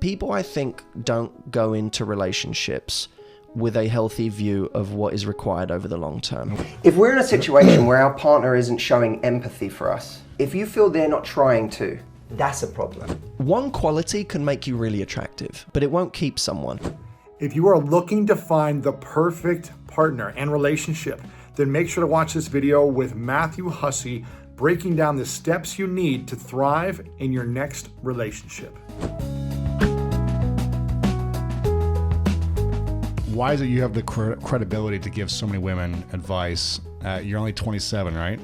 people, I think, don't go into relationships with a healthy view of what is required over the long term. If we're in a situation where our partner isn't showing empathy for us, if you feel they're not trying to, that's a problem. One quality can make you really attractive, but it won't keep someone. If you are looking to find the perfect partner and relationship, then make sure to watch this video with Matthew Hussey breaking down the steps you need to thrive in your next relationship. Why is it you have the credibility to give so many women advice? You're only 27, right?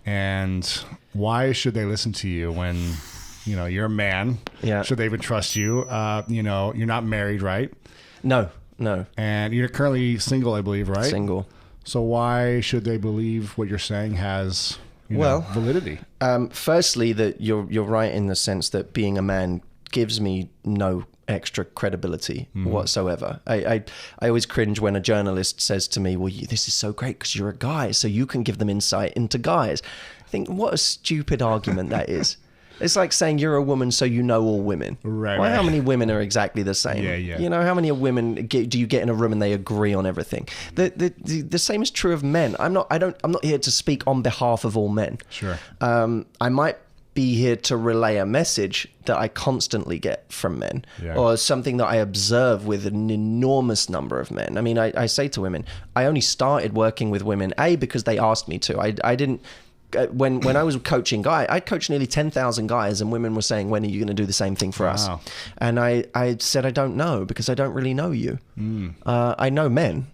And why should they listen to you when, you're a man? Yeah. Should they even trust you? You're not married, right? No. And you're currently single, I believe, right? Single. So why should they believe what you're saying has validity? Firstly, that you're right in the sense that being a man gives me no extra credibility whatsoever. I always cringe when a journalist says to me, well, this is so great because you're a guy, so you can give them insight into guys. I think, what a stupid argument that is. It's like saying you're a woman, so you know all women. Right. Well, how many women are exactly the same? Yeah. How many women do you get in a room and they agree on everything? The same is true of men. I'm not here to speak on behalf of all men. Sure. I might be here to relay a message that I constantly get from men, or something that I observe with an enormous number of men. I mean, I say to women, I only started working with women, because they asked me to. I didn't. When I was coaching I coached nearly 10,000 guys, and women were saying, when are you going to do the same thing for us? And I said, I don't know, because I don't really know you. I know men.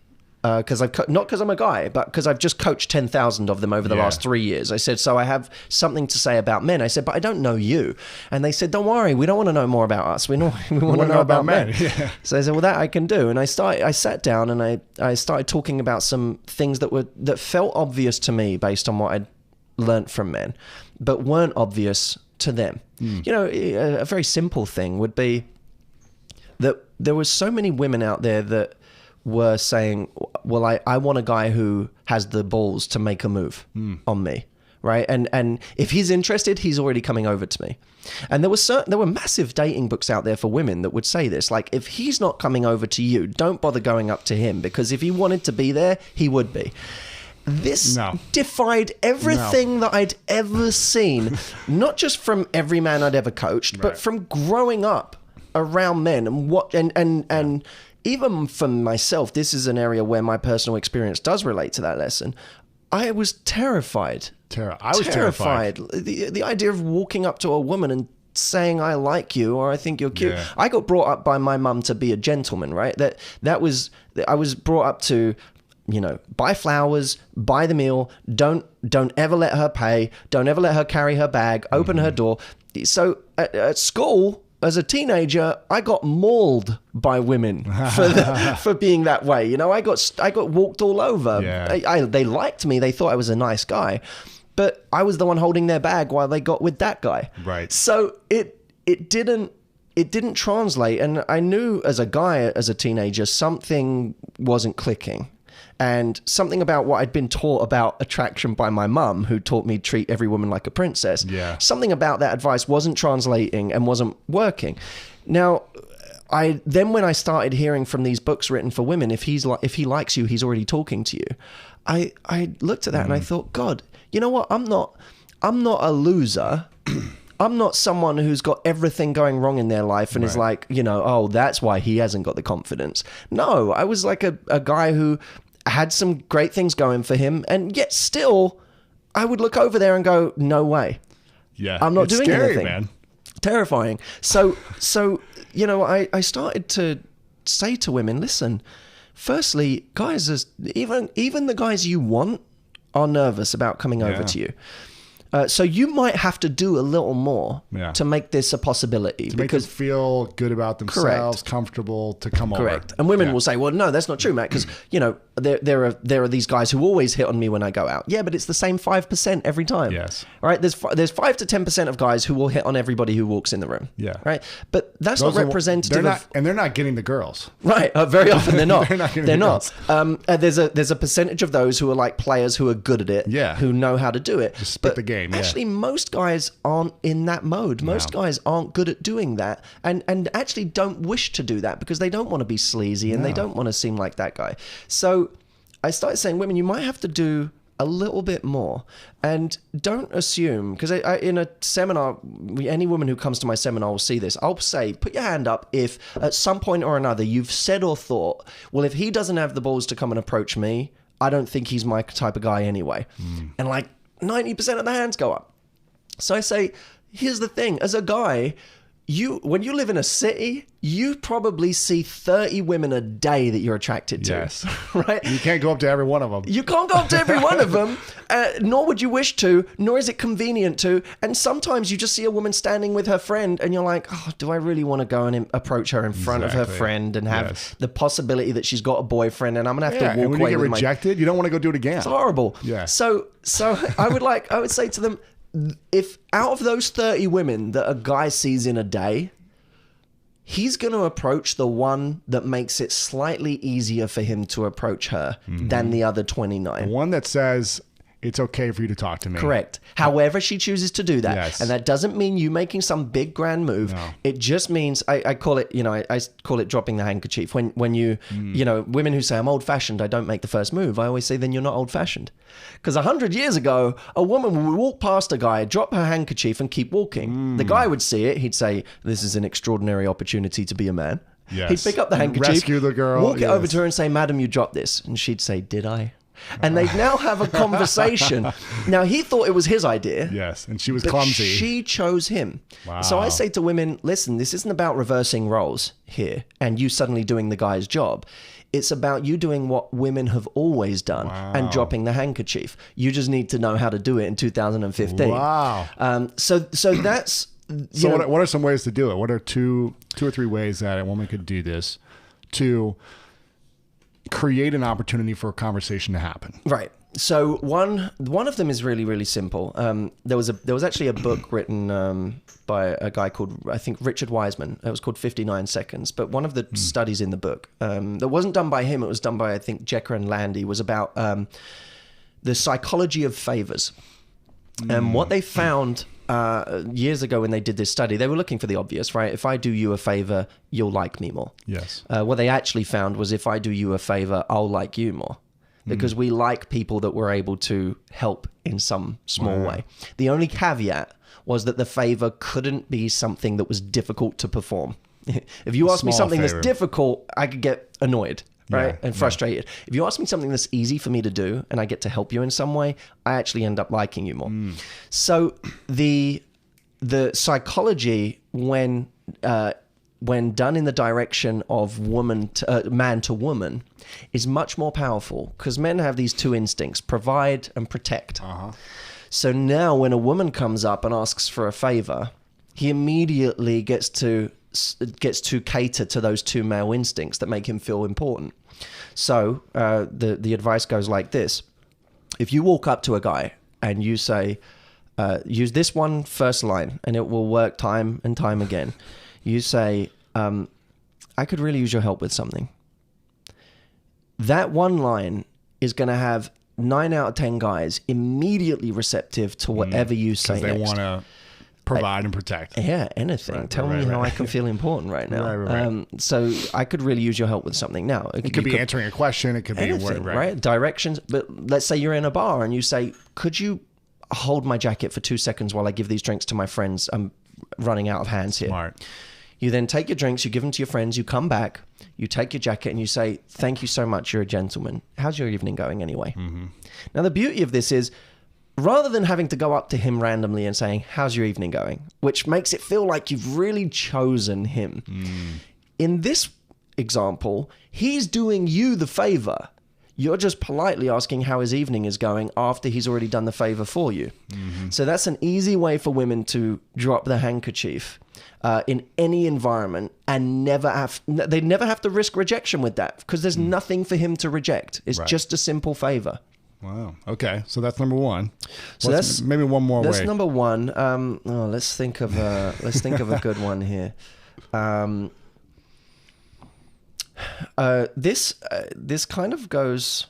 Not because I'm a guy, but because I've just coached 10,000 of them over the last 3 years. I said, so I have something to say about men. I said, but I don't know you. And they said, don't worry, we don't want to know more about us. We want to know about men. Yeah. So I said, well, that I can do. And I sat down and I started talking about some things that felt obvious to me based on what I'd learnt from men, but weren't obvious to them. A very simple thing would be that there were so many women out there that were saying, well, I want a guy who has the balls to make a move on me, right? And if he's interested, he's already coming over to me. And there were massive dating books out there for women that would say this, like, if he's not coming over to you, don't bother going up to him, because if he wanted to be there, he would be. This defied everything that I'd ever seen, not just from every man I'd ever coached, but from growing up around men and even for myself. This is an area where my personal experience does relate to that lesson. I was terrified. I was terrified. The idea of walking up to a woman and saying I like you or I think you're cute. Yeah. I got brought up by my mum to be a gentleman, right? I was brought up to, buy flowers, buy the meal, don't ever let her pay, don't ever let her carry her bag, open her door. So at school, as a teenager, I got mauled by women for being that way. I got walked all over. Yeah. They liked me. They thought I was a nice guy, but I was the one holding their bag while they got with that guy. Right. So it didn't translate, and I knew as a guy, as a teenager, something wasn't clicking. And something about what I'd been taught about attraction by my mum, who taught me to treat every woman like a princess. Yeah. Something about that advice wasn't translating and wasn't working. Now, when I started hearing from these books written for women, if he likes you, he's already talking to you. I looked at that and I thought, God, you know what? I'm not a loser. I'm not someone who's got everything going wrong in their life and is like, oh, that's why he hasn't got the confidence. No, I was like a guy who had some great things going for him, and yet still I would look over there and go, no way. Yeah. I'm not doing scary, anything. Man. Terrifying. So I started to say to women, listen, firstly, guys, even the guys you want are nervous about coming over to you. So you might have to do a little more to make this a possibility. To make them feel good about themselves, comfortable to come over. Correct. And women will say, well, no, that's not true, Matt, because, there are these guys who always hit on me when I go out. Yeah, but it's the same 5% every time. Yes. Right? There's 5 to 10% of guys who will hit on everybody who walks in the room. Yeah. Right? But that's not representative of... And they're not getting the girls. Right. Very often they're not. They're not. There's a percentage of those who are like players who are good at it, who know how to do it. Just spit the game. game. Yeah. Actually, most guys aren't in that mode. Most guys aren't good at doing that, and actually don't wish to do that because they don't want to be sleazy and they don't want to seem like that guy. So I started saying, women, you might have to do a little bit more, and don't assume, because in a seminar, any woman who comes to my seminar will see this. I'll say, put your hand up if at some point or another you've said or thought, well, if he doesn't have the balls to come and approach me, I don't think he's my type of guy anyway. And like 90% of the hands go up. So I say, here's the thing, as a guy, when you live in a city, you probably see 30 women a day that you're attracted to. Yes. Right? You can't go up to every one of them. You can't go up to every one of them, nor would you wish to, nor is it convenient to. And sometimes you just see a woman standing with her friend and you're like, oh, do I really want to go and approach her in front of her friend and have the possibility that she's got a boyfriend and I'm going to have to walk and when away you get with rejected, you don't want to go do it again. It's horrible. Yeah. So I would say to them, if out of those 30 women that a guy sees in a day, he's going to approach the one that makes it slightly easier for him to approach her than the other 29. The one that says, it's okay for you to talk to me. Correct. However she chooses to do that. Yes. And that doesn't mean you making some big grand move. No. It just means, I call it, I call it dropping the handkerchief. When you, women who say, I'm old fashioned, I don't make the first move. I always say, then you're not old fashioned. Because 100 years ago, a woman would walk past a guy, drop her handkerchief and keep walking. The guy would see it. He'd say, this is an extraordinary opportunity to be a man. Yes. He'd pick up the handkerchief, rescue the girl, walk it over to her and say, madam, you dropped this. And she'd say, did I? And they'd now have a conversation. Now, he thought it was his idea. Yes, and she was but clumsy. She chose him. Wow. So I say to women, listen, this isn't about reversing roles here and you suddenly doing the guy's job. It's about you doing what women have always done and dropping the handkerchief. You just need to know how to do it in 2015. Wow. So that's... So what are some ways to do it? What are two or three ways that a woman could do this to create an opportunity for a conversation to happen? Right. So one of them is really, really simple. There was actually a book written by a guy called, I think, Richard Wiseman. It was called 59 Seconds. But one of the studies in the book that wasn't done by him, it was done by, I think, Jecker and Landy, was about the psychology of favors. And what they found years ago when they did this study, they were looking for the obvious, right? If I do you a favor, you'll like me more. Yes. What they actually found was if I do you a favor, I'll like you more. Because we like people that we're able to help in some small way. The only caveat was that the favor couldn't be something that was difficult to perform. If you ask me something that's difficult, I could get annoyed, right? And frustrated. If you ask me something that's easy for me to do and I get to help you in some way, I actually end up liking you more. So the psychology when done in the direction of man to woman is much more powerful because men have these two instincts, provide and protect. So now when a woman comes up and asks for a favor, he immediately gets to cater to those two male instincts that make him feel important. So the advice goes like this. If you walk up to a guy and you say, use this one first line and it will work time and time again. You say, I could really use your help with something. That one line is going to have 9 out of 10 guys immediately receptive to whatever you say next. Because they want to provide and protect. Yeah, anything. Tell me how I can feel important right now. So I could really use your help with something. Now, it could be answering a question. It could be anything, right? Directions. But let's say you're in a bar and you say, could you hold my jacket for 2 seconds while I give these drinks to my friends? I'm running out of hands here. Smart. You then take your drinks, you give them to your friends, you come back, you take your jacket and you say, thank you so much, you're a gentleman. How's your evening going anyway? Now, the beauty of this is, rather than having to go up to him randomly and saying, how's your evening going? Which makes it feel like you've really chosen him. In this example, he's doing you the favor. You're just politely asking how his evening is going after he's already done the favor for you. So that's an easy way for women to drop the handkerchief in any environment and they never have to risk rejection with that because there's nothing for him to reject. It's just a simple favor. Wow. Okay. So that's number one. So that's maybe one more way. That's number one. Let's think of a good one here. This kind of goes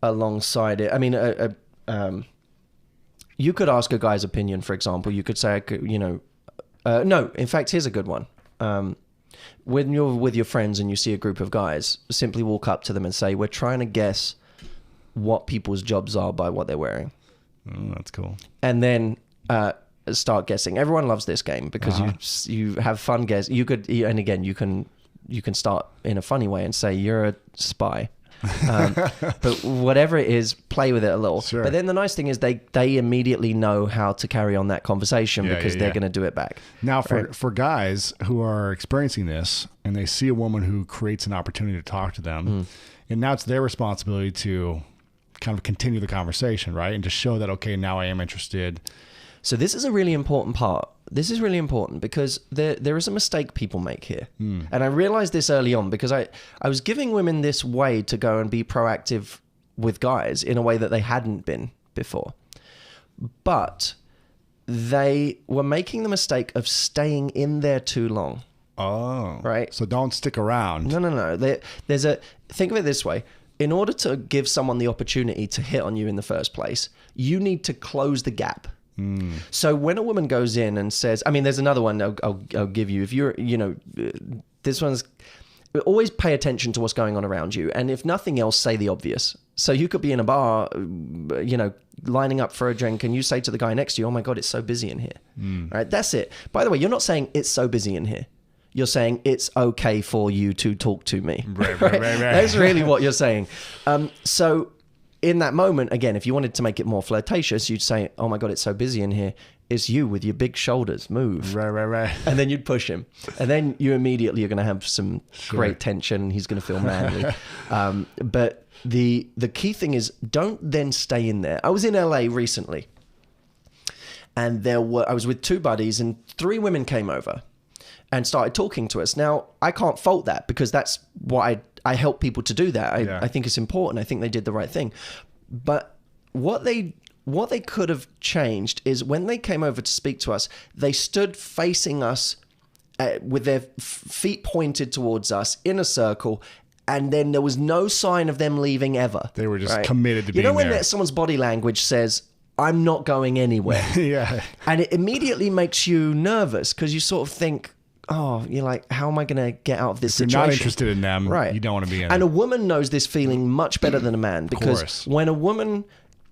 alongside it. I mean, you could ask a guy's opinion, for example. You could say, no, in fact, here's a good one. When you're with your friends and you see a group of guys, simply walk up to them and say, we're trying to guess what people's jobs are by what they're wearing. Oh, that's cool. And then start guessing. Everyone loves this game because you have fun guess. You could, and again, you can start in a funny way and say you're a spy. But whatever it is, play with it a little. Sure. But then the nice thing is they immediately know how to carry on that conversation because they're going to do it back. Now, for guys who are experiencing this and they see a woman who creates an opportunity to talk to them, and now it's their responsibility to kind of continue the conversation, right? And to show that, okay, now I am interested. So this is a really important part. This is really important because there is a mistake people make here. And I realized this early on because I was giving women this way to go and be proactive with guys in a way that they hadn't been before. But they were making the mistake of staying in there too long. Oh. Right? So don't stick around. No. Think of it this way. In order to give someone the opportunity to hit on you in the first place, you need to close the gap. So when a woman goes in and says, I mean, there's another one I'll give you. If you're, this one's, always pay attention to what's going on around you. And if nothing else, say the obvious. So you could be in a bar, lining up for a drink, and you say to the guy next to you, oh my God, it's so busy in here. All right, that's it. By the way, you're not saying it's so busy in here. You're saying it's okay for you to talk to me. Right. That's really what you're saying. So in that moment, again, if you wanted to make it more flirtatious, you'd say, oh my God, it's so busy in here. It's you with your big shoulders. Move. Right. And then you'd push him. And then you immediately are going to have some great tension. He's going to feel manly. But the key thing is don't then stay in there. I was in LA recently. And I was with two buddies and 3 women came over and started talking to us. Now, I can't fault that because that's what I help people to do that. I think it's important. I think they did the right thing. But what they could have changed is when they came over to speak to us, they stood facing us with their feet pointed towards us in a circle, and then there was no sign of them leaving ever. They were just committed to being there. You know there. when someone's body language says, I'm not going anywhere. Yeah. And it immediately makes you nervous because you sort of think, oh, you're like, how am I going to get out of this situation? If you're not interested in them, right. You don't want to be in it. And a woman knows this feeling much better than a man because when a woman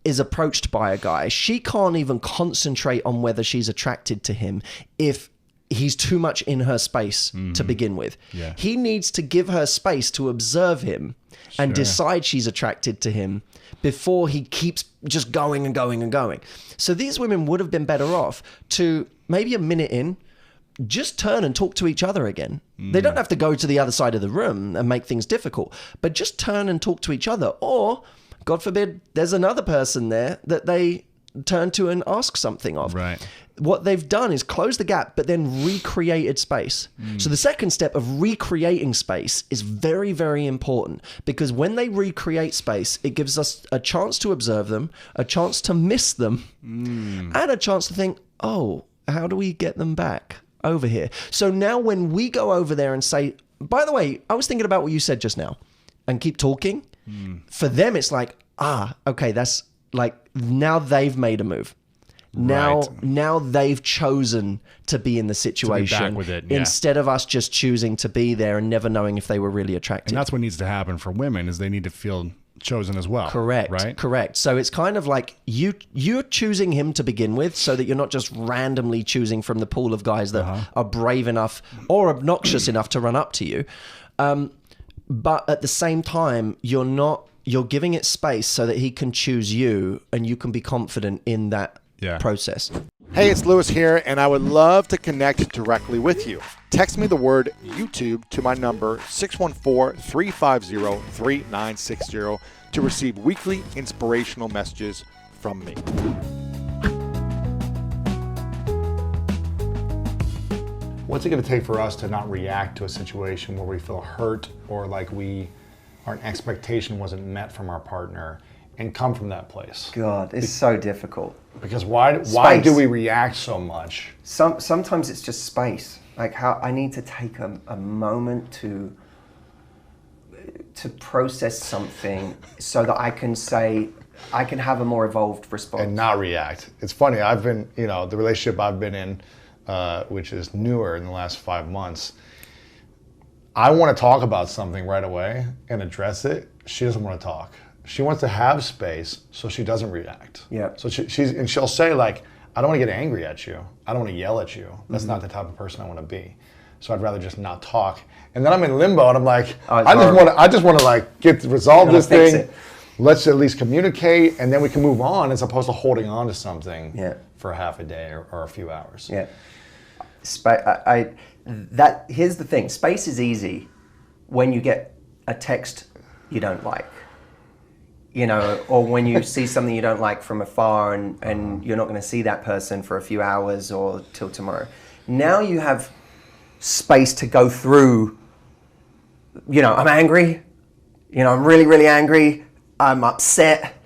is approached by a guy, she can't even concentrate on whether she's attracted to him if he's too much in her space to begin with. Yeah. He needs to give her space to observe him and decide she's attracted to him before he keeps just going and going and going. So these women would have been better off to maybe a minute in, just turn and talk to each other again. They don't have to go to the other side of the room and make things difficult, but just turn and talk to each other. Or, God forbid, there's another person there that they turn to and ask something of. Right. What they've done is close the gap, but then recreated space. So the second step of recreating space is very, very important because when they recreate space, it gives us a chance to observe them, a chance to miss them, and a chance to think, oh, how do we get them back over here? So now when we go over there and say, by the way, I was thinking about what you said just now, and keep talking, for them it's like, okay, that's like, now they've made a move. Now they've chosen to be in the situation to be back with it, instead of us just choosing to be there and never knowing if they were really attracted. And that's what needs to happen for women is they need to feel chosen as well. Correct. Right? Correct. So it's kind of like you're choosing him to begin with so that you're not just randomly choosing from the pool of guys that are brave enough or obnoxious enough to run up to you. But at the same time, you're giving it space so that he can choose you and you can be confident in that process. Hey, it's Lewis here, and I would love to connect directly with you. Text me the word YouTube to my number 614-350-3960 to receive weekly inspirational messages from me. What's it going to take for us to not react to a situation where we feel hurt or like our expectation wasn't met from our partner and come from that place? God, it's so difficult. Because why do we react so much? Sometimes it's just space. Like how I need to take a moment to process something so that I can say, I can have a more evolved response. And not react. It's funny, I've been, you know, the relationship I've been in, which is newer in the last 5 months, I want to talk about something right away and address it. She doesn't want to talk. She wants to have space so she doesn't react. Yeah. So she'll say like, I don't want to get angry at you. I don't want to yell at you. That's not the type of person I want to be. So I'd rather just not talk. And then I'm in limbo and I'm like, I just want to like resolve this thing. Let's at least communicate and then we can move on as opposed to holding on to something for half a day or a few hours. Yeah. Here's the thing. Space is easy when you get a text you don't like. You know, or when you see something you don't like from afar and you're not going to see that person for a few hours or till tomorrow. Now you have space to go through, you know, I'm angry, you know, I'm really, really angry, I'm upset,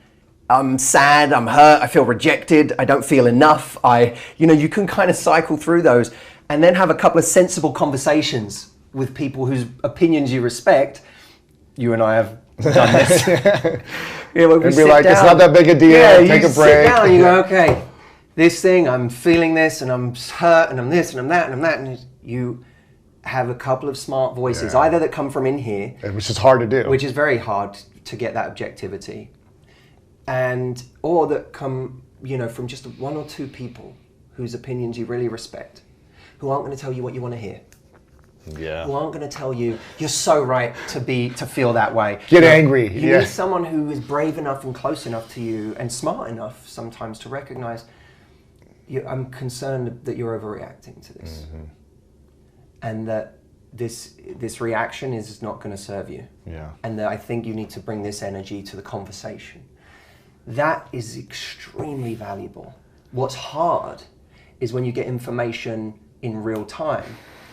I'm sad, I'm hurt, I feel rejected, I don't feel enough. You know, you can kind of cycle through those and then have a couple of sensible conversations with people whose opinions you respect. You and I have done this. Yeah, and be like, it's not that big a deal. Yeah, take a break. Sit down and you go, okay, this thing, I'm feeling this, and I'm hurt, and I'm this, and I'm that, and I'm that, and you have a couple of smart voices, either that come from in here, which is hard to do, which is very hard to get that objectivity, or that come, you know, from just one or two people whose opinions you really respect, who aren't going to tell you what you want to hear. Yeah. Who aren't going to tell you you're so right to feel that way. Get angry. You need someone who is brave enough and close enough to you and smart enough sometimes to recognize I'm concerned that you're overreacting to this, and that this reaction is not going to serve you. Yeah. And that I think you need to bring this energy to the conversation. That is extremely valuable. What's hard is when you get information in real time.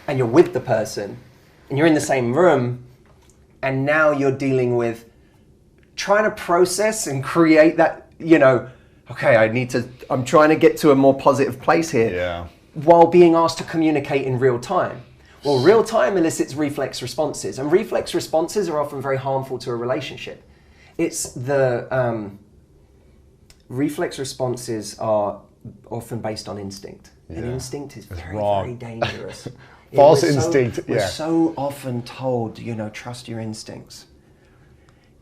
And you're with the person, and you're in the same room, and now you're dealing with trying to process and create that, you know, okay, I'm trying to get to a more positive place here, while being asked to communicate in real time. Well, real time elicits reflex responses, and reflex responses are often very harmful to a relationship. It's the reflex responses are often based on instinct, and instinct is very, very dangerous. False instinct. We're so often told, you know, trust your instincts.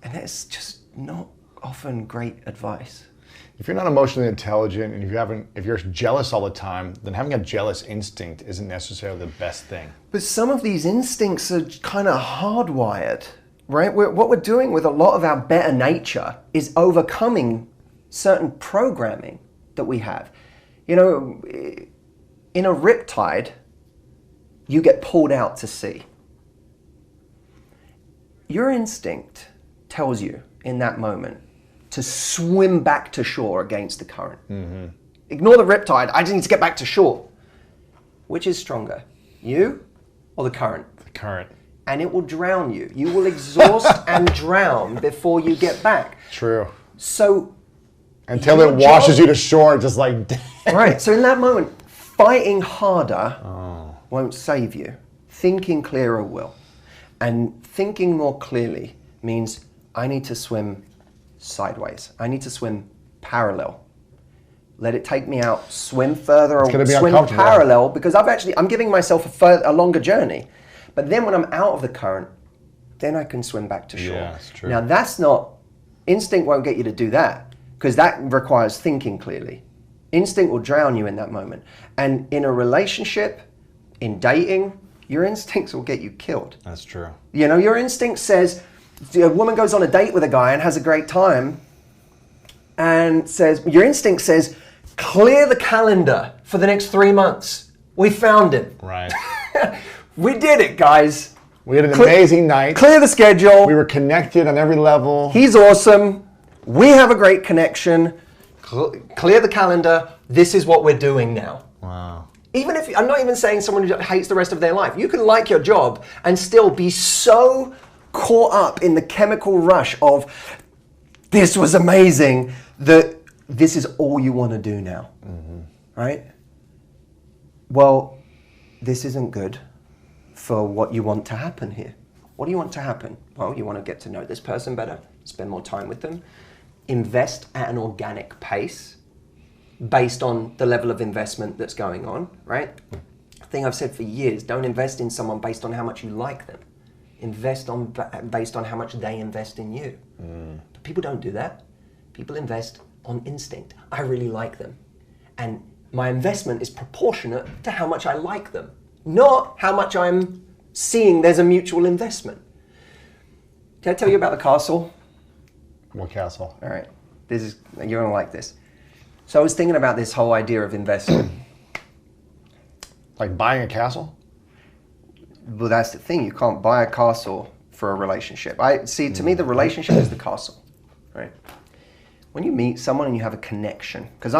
And that's just not often great advice. If you're not emotionally intelligent and if you're jealous all the time, then having a jealous instinct isn't necessarily the best thing. But some of these instincts are kind of hardwired, right? What we're doing with a lot of our better nature is overcoming certain programming that we have. You know, in a riptide, you get pulled out to sea. Your instinct tells you in that moment to swim back to shore against the current. Ignore the riptide, I just need to get back to shore. Which is stronger, you or the current? The current. And it will drown you. You will exhaust and drown before you get back. True. So until it washes you to shore, just like dead. Right, so in that moment, fighting harder won't save you. Thinking clearer will. And thinking more clearly means I need to swim sideways. I need to swim parallel. Let it take me out, swim further, or swim parallel, because I'm giving myself a longer journey. But then when I'm out of the current, then I can swim back to shore. Yeah, that's true. Now instinct won't get you to do that, because that requires thinking clearly. Instinct will drown you in that moment. And in a relationship, in dating, your instincts will get you killed. That's true. You know, your instinct says, a woman goes on a date with a guy and has a great time, and your instinct says, clear the calendar for the next 3 months. We found him. Right. We did it, guys. We had an amazing night. Clear the schedule. We were connected on every level. He's awesome. We have a great connection. Clear the calendar. This is what we're doing now. Wow. Even if, I'm not even saying someone who hates the rest of their life. You can like your job and still be so caught up in the chemical rush of this was amazing that this is all you want to do now, right? Well, this isn't good for what you want to happen here. What do you want to happen? Well, you want to get to know this person better, spend more time with them. invest at an organic pace based on the level of investment that's going on, right? The thing I've said for years, don't invest in someone based on how much you like them. Invest based on how much they invest in you. But people don't do that. People invest on instinct. I really like them. And my investment is proportionate to how much I like them, not how much I'm seeing there's a mutual investment. Did I tell you about the castle? What castle? All right. You're gonna like this. So I was thinking about this whole idea of investment. Like buying a castle? Well, that's the thing. You can't buy a castle for a relationship. To me, the relationship is the castle, right? When you meet someone and you have a connection, because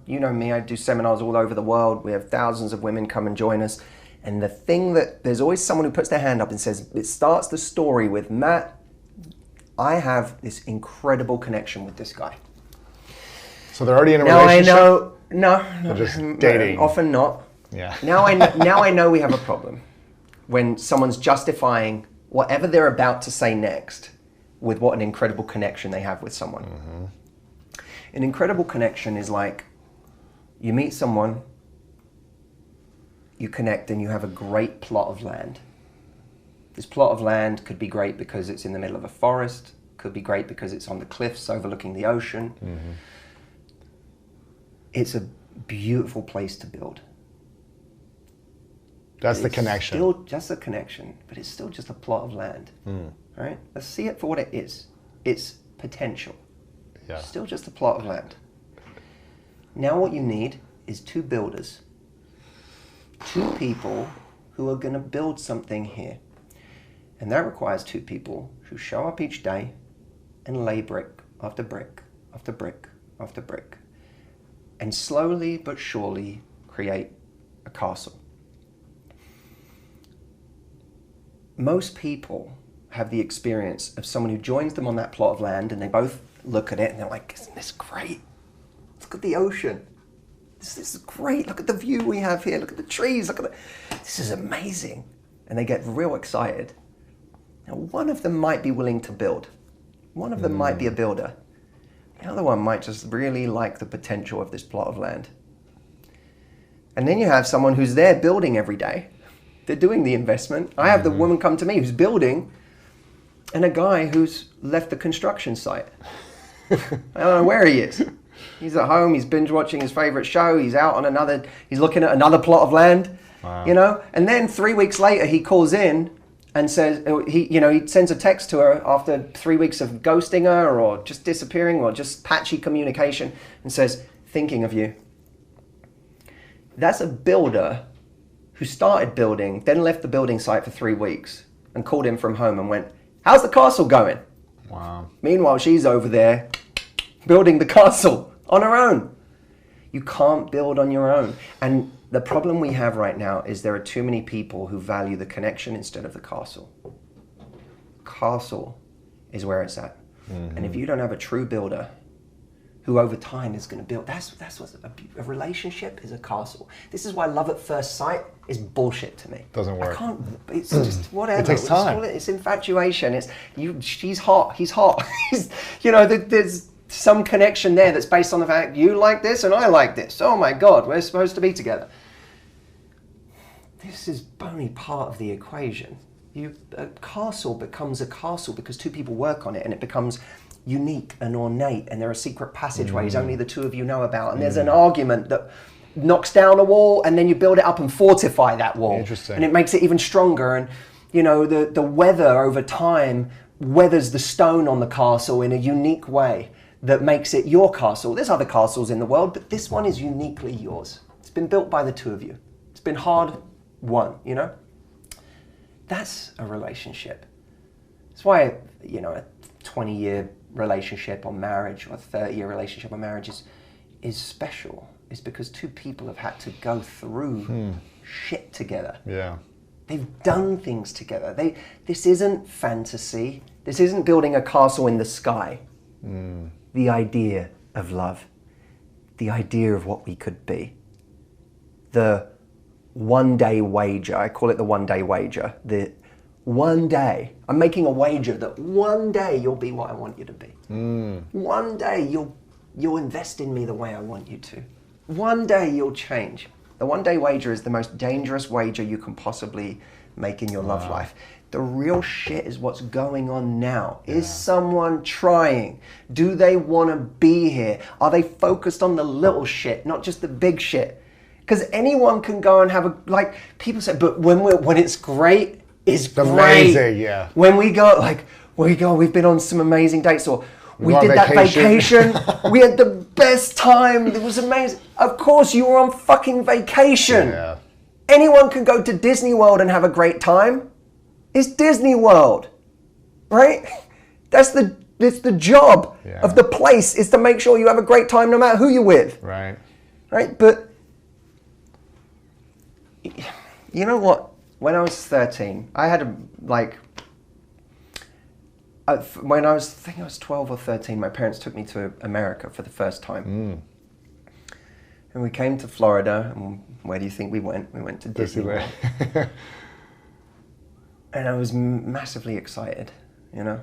you know me, I do seminars all over the world. We have thousands of women come and join us. And the thing there's always someone who puts their hand up and says, it starts the story with, Matt, I have this incredible connection with this guy. So they're already in a relationship? No. They're just dating. Often not. Yeah. Now I know we have a problem when someone's justifying whatever they're about to say next with what an incredible connection they have with someone. Mm-hmm. An incredible connection is like you meet someone, you connect, and you have a great plot of land. This plot of land could be great because it's in the middle of a forest, could be great because it's on the cliffs overlooking the ocean. Mm-hmm. It's a beautiful place to build. That's the connection. Still just a connection, but it's still just a plot of land. Right? Let's see it for what it is. It's potential. Yeah. Still just a plot of land. Now what you need is two builders. Two people who are going to build something here. And that requires two people who show up each day and lay brick after brick after brick after brick. And slowly but surely create a castle. Most people have the experience of someone who joins them on that plot of land and they both look at it and they're like, isn't this great? Look at the ocean. This is great. Look at the view we have here. Look at the trees. This is amazing. And they get real excited. Now, one of them might be willing to build. One of them might be a builder. The other one might just really like the potential of this plot of land. And then you have someone who's there building every day. They're doing the investment. I have the woman come to me who's building and a guy who's left the construction site. I don't know where he is. He's at home, he's binge watching his favorite show, he's looking at another plot of land, you know? And then 3 weeks later he calls in and says, he sends a text to her after 3 weeks of ghosting her or just disappearing or just patchy communication and says, thinking of you. That's a builder who started building, then left the building site for 3 weeks and called him from home and went, how's the castle going? Wow. Meanwhile, she's over there building the castle on her own. You can't build on your own. And the problem we have right now is there are too many people who value the connection instead of the castle. Castle is where it's at. Mm-hmm. And if you don't have a true builder who over time is going to build, that's what a relationship is, a castle. This is why love at first sight is bullshit to me. Doesn't work. It's just whatever. It takes time. It's infatuation. She's hot. He's hot. There's some connection there that's based on the fact you like this and I like this. Oh my God, we're supposed to be together. This is only part of the equation. A castle becomes a castle because two people work on it and it becomes unique and ornate and there are secret passageways only the two of you know about and there's an argument that knocks down a wall and then you build it up and fortify that wall. Interesting. And it makes it even stronger and the weather over time weathers the stone on the castle in a unique way that makes it your castle. There's other castles in the world, but this one is uniquely yours. It's been built by the two of you. It's been hard won, That's a relationship. That's why, a 20-year relationship or marriage or a 30-year relationship or marriage is special. It's because two people have had to go through shit together. Yeah. They've done things together. This isn't fantasy. This isn't building a castle in the sky. The idea of love. The idea of what we could be. The one-day wager. I call it the one-day wager. one day, I'm making a wager that one day you'll be what I want you to be. One day you'll invest in me the way I want you to. One day you'll change. The one day wager is the most dangerous wager you can possibly make in your love life. The real shit is what's going on now. Is someone trying? Do they want to be here? Are they focused on the little shit, not just the big shit? Because anyone can go and have like people say, but when it's great, it's great. Amazing, yeah. When we go, we've been on some amazing dates, or we did that vacation. We had the best time. It was amazing. Of course, you were on fucking vacation. Yeah. Anyone can go to Disney World and have a great time. It's Disney World, right? It's the job of the place is to make sure you have a great time no matter who you're with. Right. Right? But you know what? When I was 13, I had when I was 12 or 13, my parents took me to America for the first time. And we came to Florida, and where do you think we went? We went to Disney World. And I was massively excited, you know?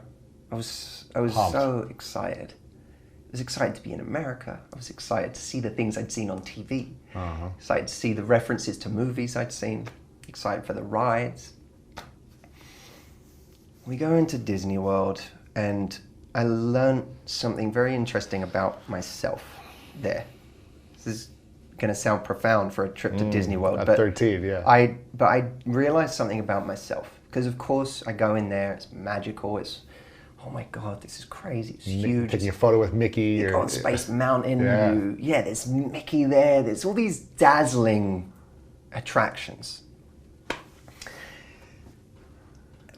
I was Pumped. so excited. I was excited to be in America. I was excited to see the things I'd seen on TV. Excited to see the references to movies I'd seen. Excited for the rides. We go into Disney World, and I learned something very interesting about myself there. This is going to sound profound for a trip to Disney World. At 13, yeah. But I realized something about myself. Because of course I go in there, it's magical, it's, oh my God, this is crazy, it's huge. Taking a photo with Mickey. You go on Space Mountain, there's Mickey there, there's all these dazzling attractions.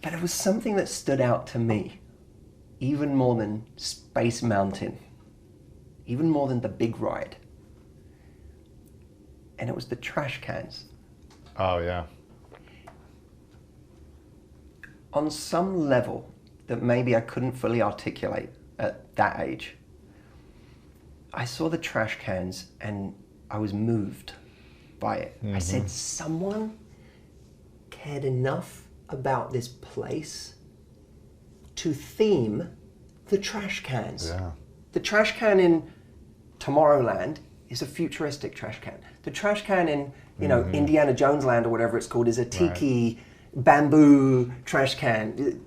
But it was something that stood out to me, even more than Space Mountain, even more than the big ride. And it was the trash cans. Oh, yeah. On some level that maybe I couldn't fully articulate at that age, I saw the trash cans and I was moved by it. I said, someone cared enough about this place to theme the trash cans. Yeah. The trash can in Tomorrowland is a futuristic trash can. The trash can in, Indiana Jones Land or whatever it's called is a tiki bamboo trash can.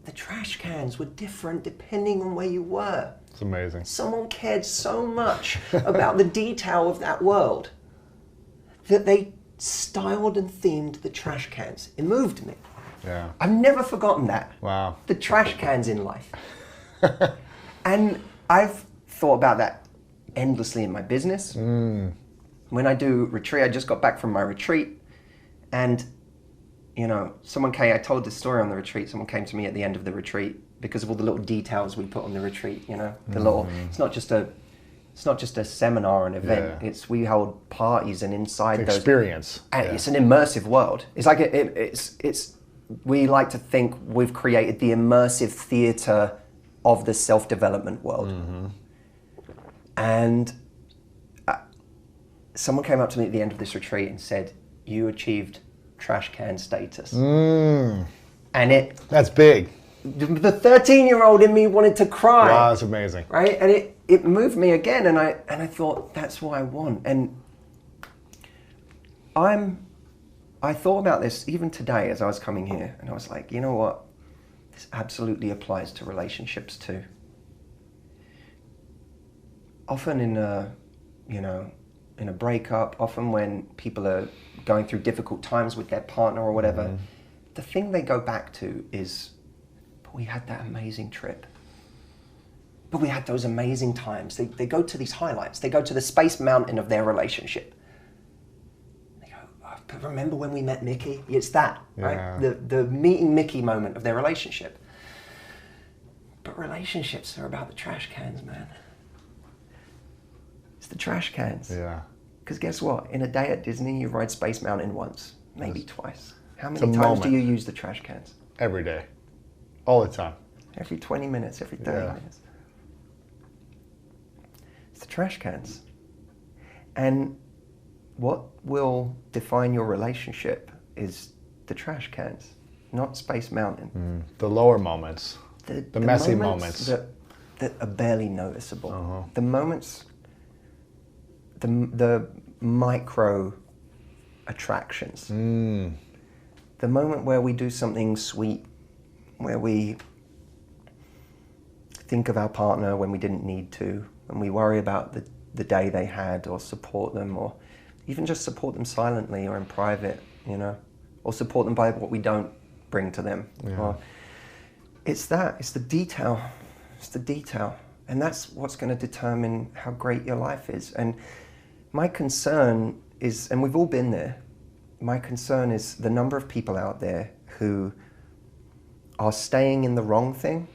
The trash cans were different depending on where you were. It's amazing. Someone cared so much about the detail of that world that they styled and themed the trash cans. It moved me. Yeah. I've never forgotten that. Wow. The trash cans in life. And I've thought about that endlessly in my business. When I do retreat, I just got back from my retreat, and someone came, I told this story on the retreat, someone came to me at the end of the retreat because of all the little details we put on the retreat, the little, it's not just a seminar or an event, it's, we hold parties and inside those. Experience. And it's an immersive world. It's like, we like to think we've created the immersive theater of the self-development world. And someone came up to me at the end of this retreat and said, you achieved trash can status. And that's big. The 13-year-old in me wanted to cry. Wow, that's amazing. Right? And it moved me again, and I thought, that's what I want. And I thought about this even today as I was coming here, and I was like, you know what? This absolutely applies to relationships too. Often in a breakup, often when people are going through difficult times with their partner or whatever, the thing they go back to is, but we had that amazing trip. But we had those amazing times. They go to these highlights. They go to the Space Mountain of their relationship. They go, oh, but remember when we met Mickey? It's that, right? The meeting Mickey moment of their relationship. But relationships are about the trash cans, man. It's the trash cans. Yeah. Because guess what? In a day at Disney, you ride Space Mountain once, maybe twice. How many a times moment. do you use the trash cans? Every day. All the time. Every 20 minutes, every 30 minutes. It's the trash cans. And what will define your relationship is the trash cans. not Space Mountain. The lower moments, the messy moments. That are barely noticeable. The moments, the micro attractions. The moment where we do something sweet, where we think of our partner when we didn't need to, and we worry about the day they had, or support them, or even just support them silently or in private, you know, or support them by what we don't bring to them. Or it's the detail. It's the detail. And that's what's going to determine how great your life is. And my concern is, and we've all been there, my concern is the number of people out there who are staying in the wrong thing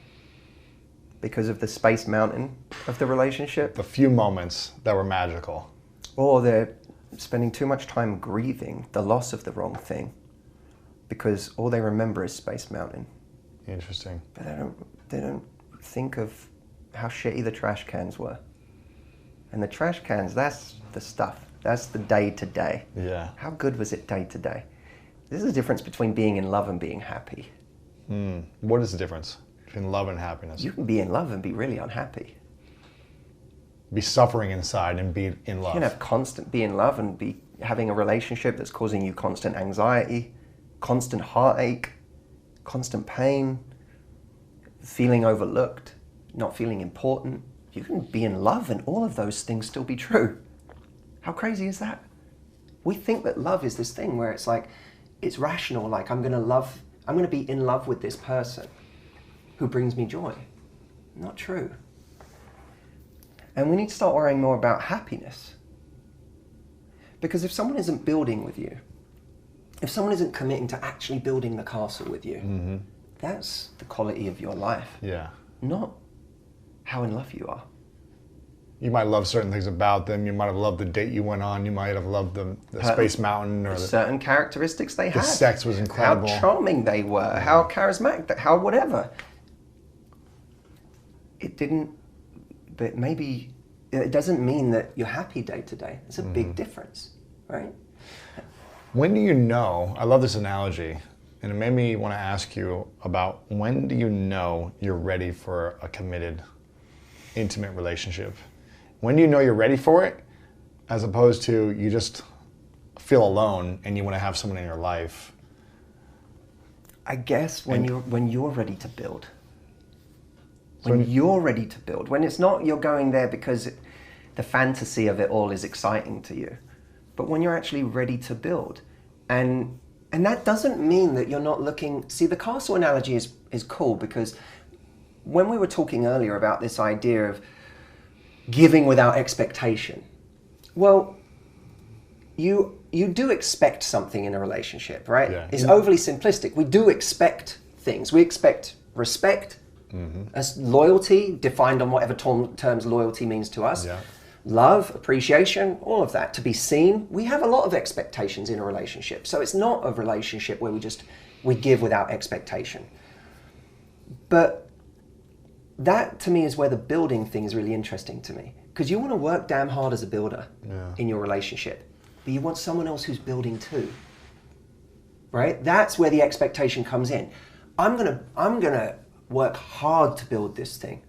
because of the Space Mountain of the relationship. The few moments that were magical. Or they're spending too much time grieving the loss of the wrong thing because all they remember is Space Mountain. Interesting. But they don't think of how shitty the trash cans were. And the trash cans, that's the stuff. That's the day to day. Yeah. How good was it day to day? This is the difference between being in love and being happy. What is the difference between love and happiness? You can be in love and be really unhappy. Be suffering inside and be in love. You can be in love and be having a relationship that's causing you constant anxiety, constant heartache, constant pain, feeling overlooked, not feeling important. You can be in love and all of those things still be true. How crazy is that? We think that love is this thing where it's like, it's rational, like I'm going to be in love with this person who brings me joy. Not true. And we need to start worrying more about happiness. Because if someone isn't building with you, if someone isn't committing to actually building the castle with you, that's the quality of your life. Yeah. Not how in love you are. You might love certain things about them. You might have loved the date you went on. You might have loved the Space Mountain or certain characteristics they had. The sex was incredible. How charming they were. How charismatic. How whatever. It didn't. But maybe it doesn't mean that you're happy day to day. It's a big difference, right? When do you know? I love this analogy, and it made me want to ask you about when do you know you're ready for a committed, intimate relationship? When do you know you're ready for it, as opposed to you just feel alone and you want to have someone in your life? I guess when you're ready to build. When you're ready to build. When it's not you're going there because the fantasy of it all is exciting to you, but when you're actually ready to build. And that doesn't mean that you're not looking. See, the castle analogy is cool because when we were talking earlier about this idea of giving without expectation, well, you do expect something in a relationship, right? Yeah. It's overly simplistic. We do expect things. We expect respect, as loyalty, defined on whatever terms loyalty means to us. Yeah. Love, appreciation, all of that. To be seen. We have a lot of expectations in a relationship. So it's not a relationship where we give without expectation. But that to me is where the building thing is really interesting to me. Because you want to work damn hard as a builder in your relationship. But you want someone else who's building too. Right? That's where the expectation comes in. I'm gonna work hard to build this thing.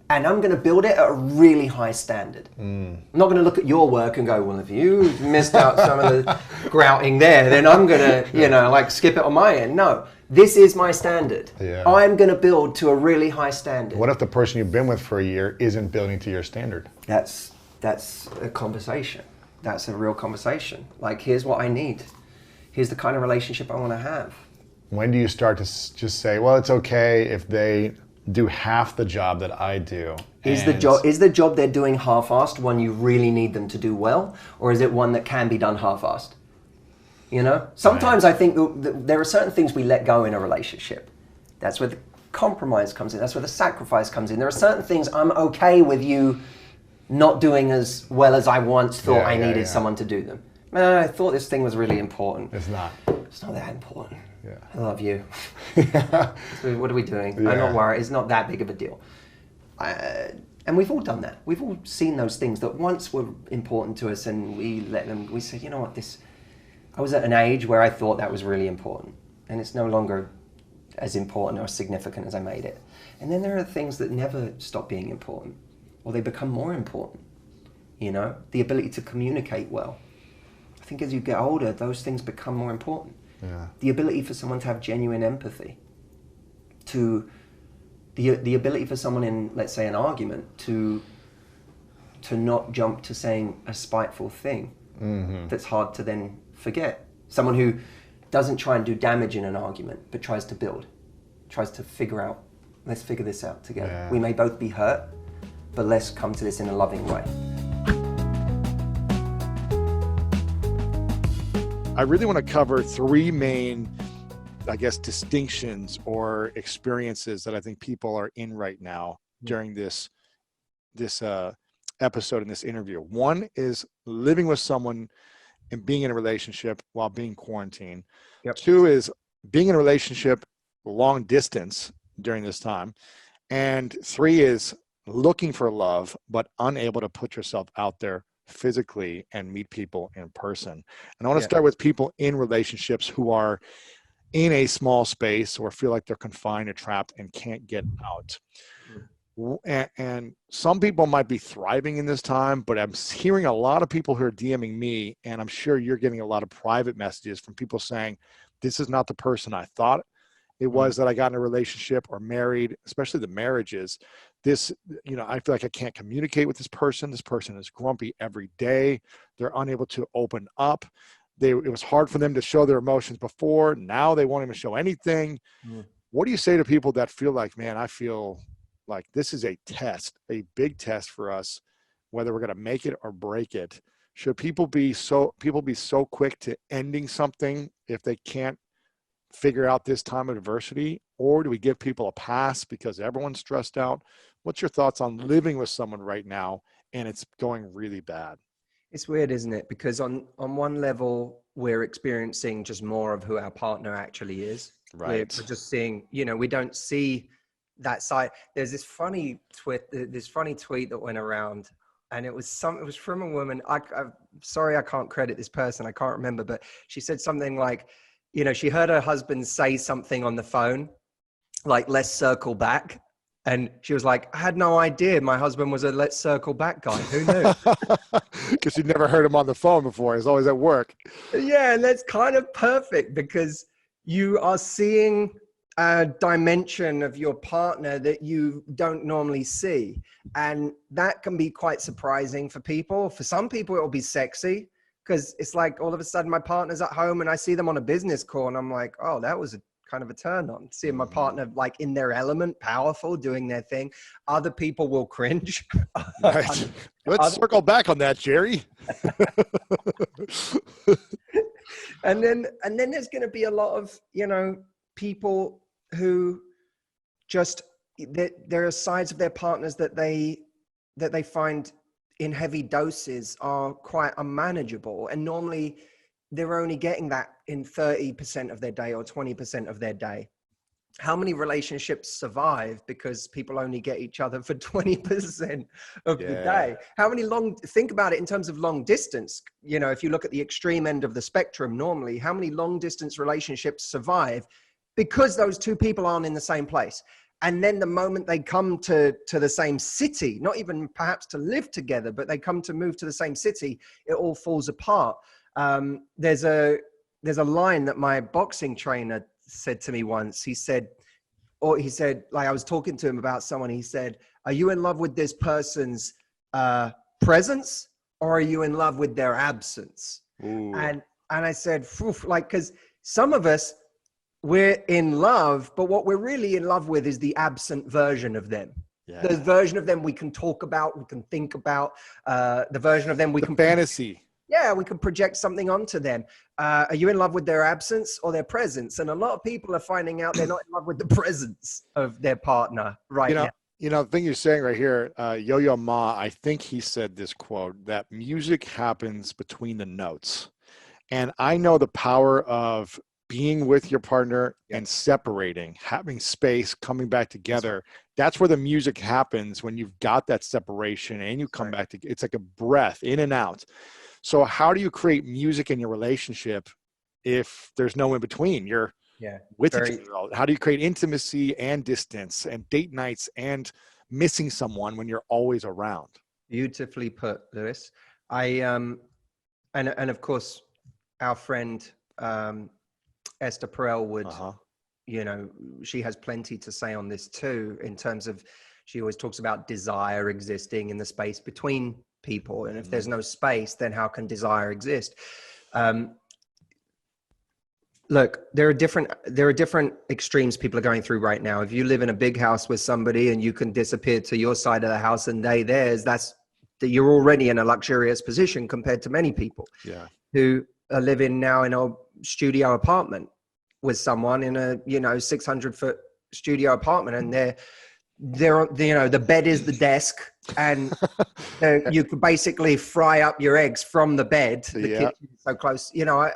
And I'm going to build it at a really high standard. I'm not going to look at your work and go, well, if you missed out some of the grouting there, then I'm going to, skip it on my end. No, this is my standard. Yeah. I'm going to build to a really high standard. What if the person you've been with for a year isn't building to your standard? That's a conversation. That's a real conversation. Like, here's what I need. Here's the kind of relationship I want to have. When do you start to just say, well, it's okay if they do half the job that I do? Is the job they're doing half-assed one you really need them to do well, or is it one that can be done half-assed? You know, sometimes I think there are certain things we let go in a relationship. That's where the compromise comes in. That's where the sacrifice comes in. There are certain things I'm okay with you not doing as well as I once thought I needed someone to do them. Man, I thought this thing was really important. It's not. It's not that important. Yeah. I love you. So what are we doing? I'm not worried. It's not that big of a deal. And we've all done that. We've all seen those things that once were important to us, and we let them. We said, you know what? I was at an age where I thought that was really important. and it's no longer as important or significant as I made it. And then there are things that never stop being important, or they become more important. You know, the ability to communicate well. I think as you get older, those things become more important. Yeah. The ability for someone to have genuine empathy, to the ability for someone in, let's say, an argument to not jump to saying a spiteful thing that's hard to then forget. Someone who doesn't try and do damage in an argument, but tries to build, tries to figure out, let's figure this out together. Yeah. We may both be hurt, but let's come to this in a loving way. I really want to cover three main, I guess, distinctions or experiences that I think people are in right now during this episode in this interview. One is living with someone and being in a relationship while being quarantined. Yep. Two is being in a relationship long distance during this time. And three is looking for love, but unable to put yourself out there physically and meet people in person. And I want to start with people in relationships who are in a small space or feel like they're confined or trapped and can't get out. And some people might be thriving in this time, but I'm hearing a lot of people who are DMing me, and I'm sure you're getting a lot of private messages from people saying, this is not the person I thought it was that I got in a relationship or married, especially the marriages. This, you know, I feel like I can't communicate with this person. This person is grumpy every day. They're unable to open up. It was hard for them to show their emotions before. Now they won't even show anything. What do you say to people that feel like, man, I feel like this is a test, a big test for us, whether we're going to make it or break it? Should people be so quick to ending something if they can't figure out this time of adversity? Or do we give people a pass because everyone's stressed out? What's your thoughts on living with someone right now and it's going really bad? It's weird, isn't it? Because on one level, we're experiencing just more of who our partner actually is. Right. We're just seeing, you know, we don't see that side. There's this funny tweet that went around, and it was from a woman. I'm sorry, I can't credit this person. I can't remember, but she said something like, you know, she heard her husband say something on the phone, like, let's circle back. And she was like, I had no idea my husband was a let's circle back guy. Who knew? Because you'd never heard him on the phone before. He's always at work. Yeah, and that's kind of perfect because you are seeing a dimension of your partner that you don't normally see. And that can be quite surprising for people. For some people, it'll be sexy because it's like all of a sudden my partner's at home and I see them on a business call and I'm like, oh, that was a kind of a turn on, seeing my partner like in their element, powerful, doing their thing. Other people will cringe. Right. Let's circle back on that, Jerry. and then there's going to be a lot of, you know, people who just, there are sides of their partners that they find in heavy doses are quite unmanageable. And normally they're only getting that in 30% of their day or 20% of their day. How many relationships survive because people only get each other for 20% of the day? How many think about it in terms of long distance. You know, if you look at the extreme end of the spectrum, normally, how many long distance relationships survive because those two people aren't in the same place? And then the moment they come to the same city, not even perhaps to live together, but they come to move to the same city, it all falls apart. There's a line that my boxing trainer said to me once. He said, like, I was talking to him about someone. He said, are you in love with this person's presence or are you in love with their absence? Ooh. And I said, like, because some of us, we're in love, but what we're really in love with is the absent version of them. Yeah. The version of them we can talk about, we can think about, the version of them we can fantasy. Yeah, we can project something onto them. Are you in love with their absence or their presence? And a lot of people are finding out they're not in love with the presence of their partner now. You know, the thing you're saying right here, Yo-Yo Ma, I think he said this quote, that music happens between the notes. And I know the power of being with your partner and separating, having space, coming back together. That's where the music happens, when you've got that separation and you come back together. It's like a breath in and out. So how do you create music in your relationship if there's no in between? You're Yeah. with Very, each other? How do you create intimacy and distance and date nights and missing someone when you're always around? beautifully put, Lewis. And of course, our friend Esther Perel would, you know, she has plenty to say on this too, in terms of, she always talks about desire existing in the space between people. And if there's no space, then how can desire exist? Look, there are different extremes people are going through right now. If you live in a big house with somebody and you can disappear to your side of the house and they theirs, that you're already in a luxurious position compared to many people who are living now in a studio apartment with someone in a, you know, 600-foot studio apartment, and they're you know, the bed is the desk, and you could basically fry up your eggs from the bed. The kitchen is so close, you know.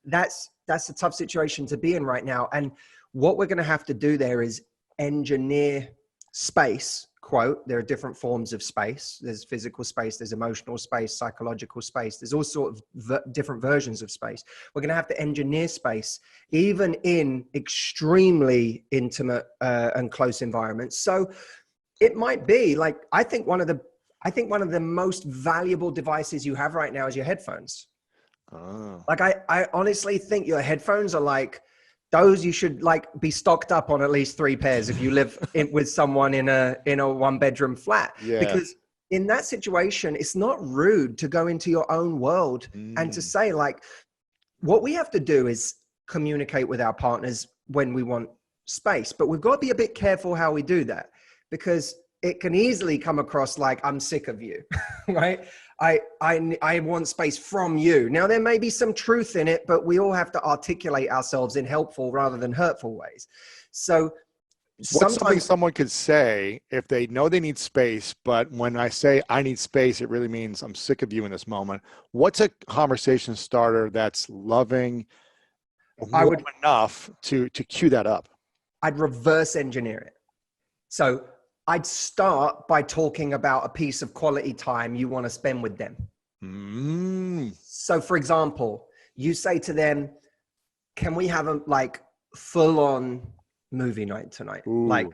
That's a tough situation to be in right now. And what we're going to have to do there is engineer space. Quote, there are different forms of space. There's physical space, there's emotional space, psychological space. There's all sorts of different versions of space. We're going to have to engineer space, even in extremely intimate and close environments. So it might be like, I think one of the most valuable devices you have right now is your headphones. Like I honestly think your headphones are like those you should like be stocked up on at least 3 pairs if you live with someone in a 1-bedroom flat. Because in that situation, it's not rude to go into your own world and to say, like, what we have to do is communicate with our partners when we want space, but we've got to be a bit careful how we do that, because it can easily come across like, I'm sick of you, right? I want space from you. Now, there may be some truth in it, but we all have to articulate ourselves in helpful rather than hurtful ways. So what's something someone could say if they know they need space, but when I say I need space, it really means I'm sick of you in this moment? What's a conversation starter that's loving enough to cue that up? I'd reverse engineer it. So I'd start by talking about a piece of quality time you want to spend with them. So for example, you say to them, can we have a like full on movie night tonight? Like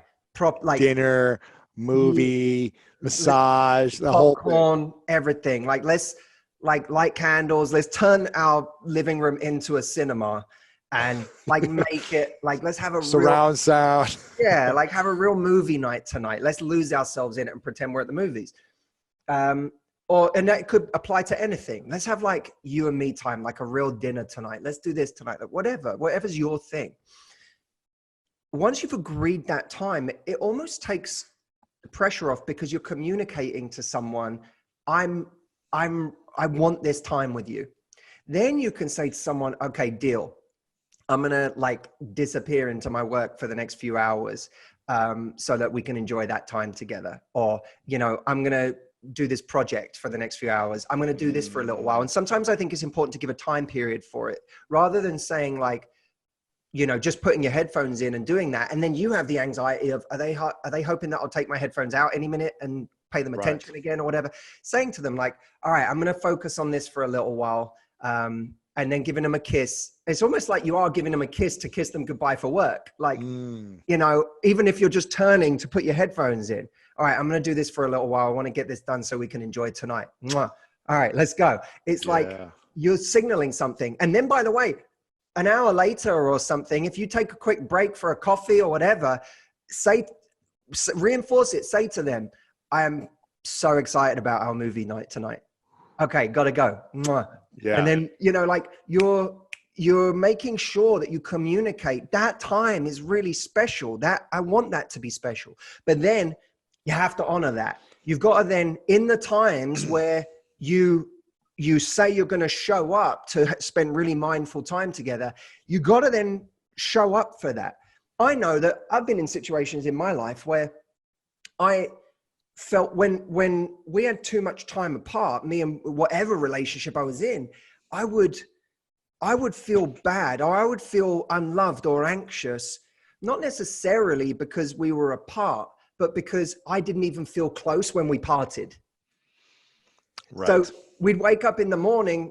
dinner, movie, massage, the whole thing. Everything. Like let's light candles. Let's turn our living room into a cinema. And like make it like, let's have a surround sound. Yeah, like have a real movie night tonight. Let's lose ourselves in it and pretend we're at the movies. And that could apply to anything. Let's have like you and me time, like a real dinner tonight. Let's do this tonight. Like whatever's your thing. Once you've agreed that time, it almost takes the pressure off, because you're communicating to someone, I want this time with you. Then you can say to someone, okay, deal. I'm going to like disappear into my work for the next few hours so that we can enjoy that time together. Or, you know, I'm going to do this project for the next few hours. I'm going to do this for a little while. And sometimes I think it's important to give a time period for it, rather than saying like, you know, just putting your headphones in and doing that. And then you have the anxiety of, are they hoping that I'll take my headphones out any minute and pay them attention again or whatever? Saying to them like, all right, I'm going to focus on this for a little while. And then giving them a kiss. It's almost like you are giving them a kiss to kiss them goodbye for work. Like, you know, even if you're just turning to put your headphones in. All right, I'm going to do this for a little while. I want to get this done so we can enjoy tonight. Mwah. All right, let's go. It's like you're signaling something. And then, by the way, an hour later or something, if you take a quick break for a coffee or whatever, reinforce it. Say to them, I am so excited about our movie night tonight. Okay, gotta go. Mwah. Yeah. And then, you know, like you're making sure that you communicate that time is really special. That I want that to be special. But then you have to honor that. You've got to then, in the times where you say you're going to show up to spend really mindful time together, you got to then show up for that. I know that I've been in situations in my life where I felt when we had too much time apart, me and whatever relationship I was in, I would feel bad, or I would feel unloved or anxious, not necessarily because we were apart, but because I didn't even feel close when we parted. Right. So we'd wake up in the morning,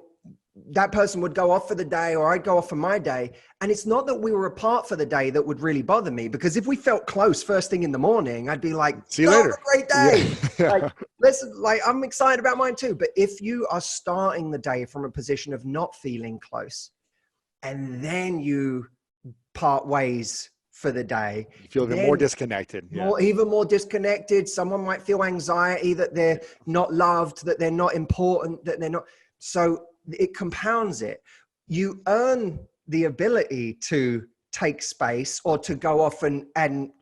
that person would go off for the day or I'd go off for my day. And it's not that we were apart for the day that would really bother me, because if we felt close first thing in the morning, I'd be like, see you later. Have a great day. Yeah. Like, listen, like I'm excited about mine too. But if you are starting the day from a position of not feeling close and then you part ways for the day, You feel even more disconnected. Even more disconnected. Someone might feel anxiety that they're not loved, that they're not important, that they're not. So it compounds it. You earn the ability to take space or to go off and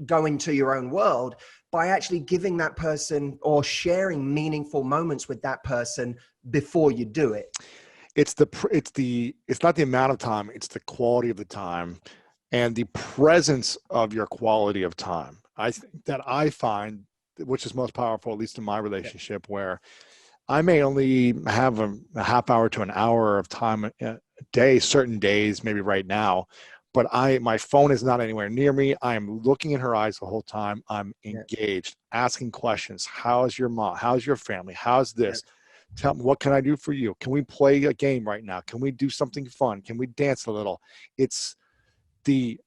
go into your own world by actually giving that person or sharing meaningful moments with that person before you do it. It's not the amount of time, it's the quality of the time and the presence of your quality of time. I think that I find, which is most powerful, at least in my relationship, where I may only have a half hour to an hour of time a day, certain days, maybe right now, but my phone is not anywhere near me. I am looking in her eyes the whole time. I'm engaged, asking questions. How's your mom? How's your family? How's this? Tell me, what can I do for you? Can we play a game right now? Can we do something fun? Can we dance a little? It's the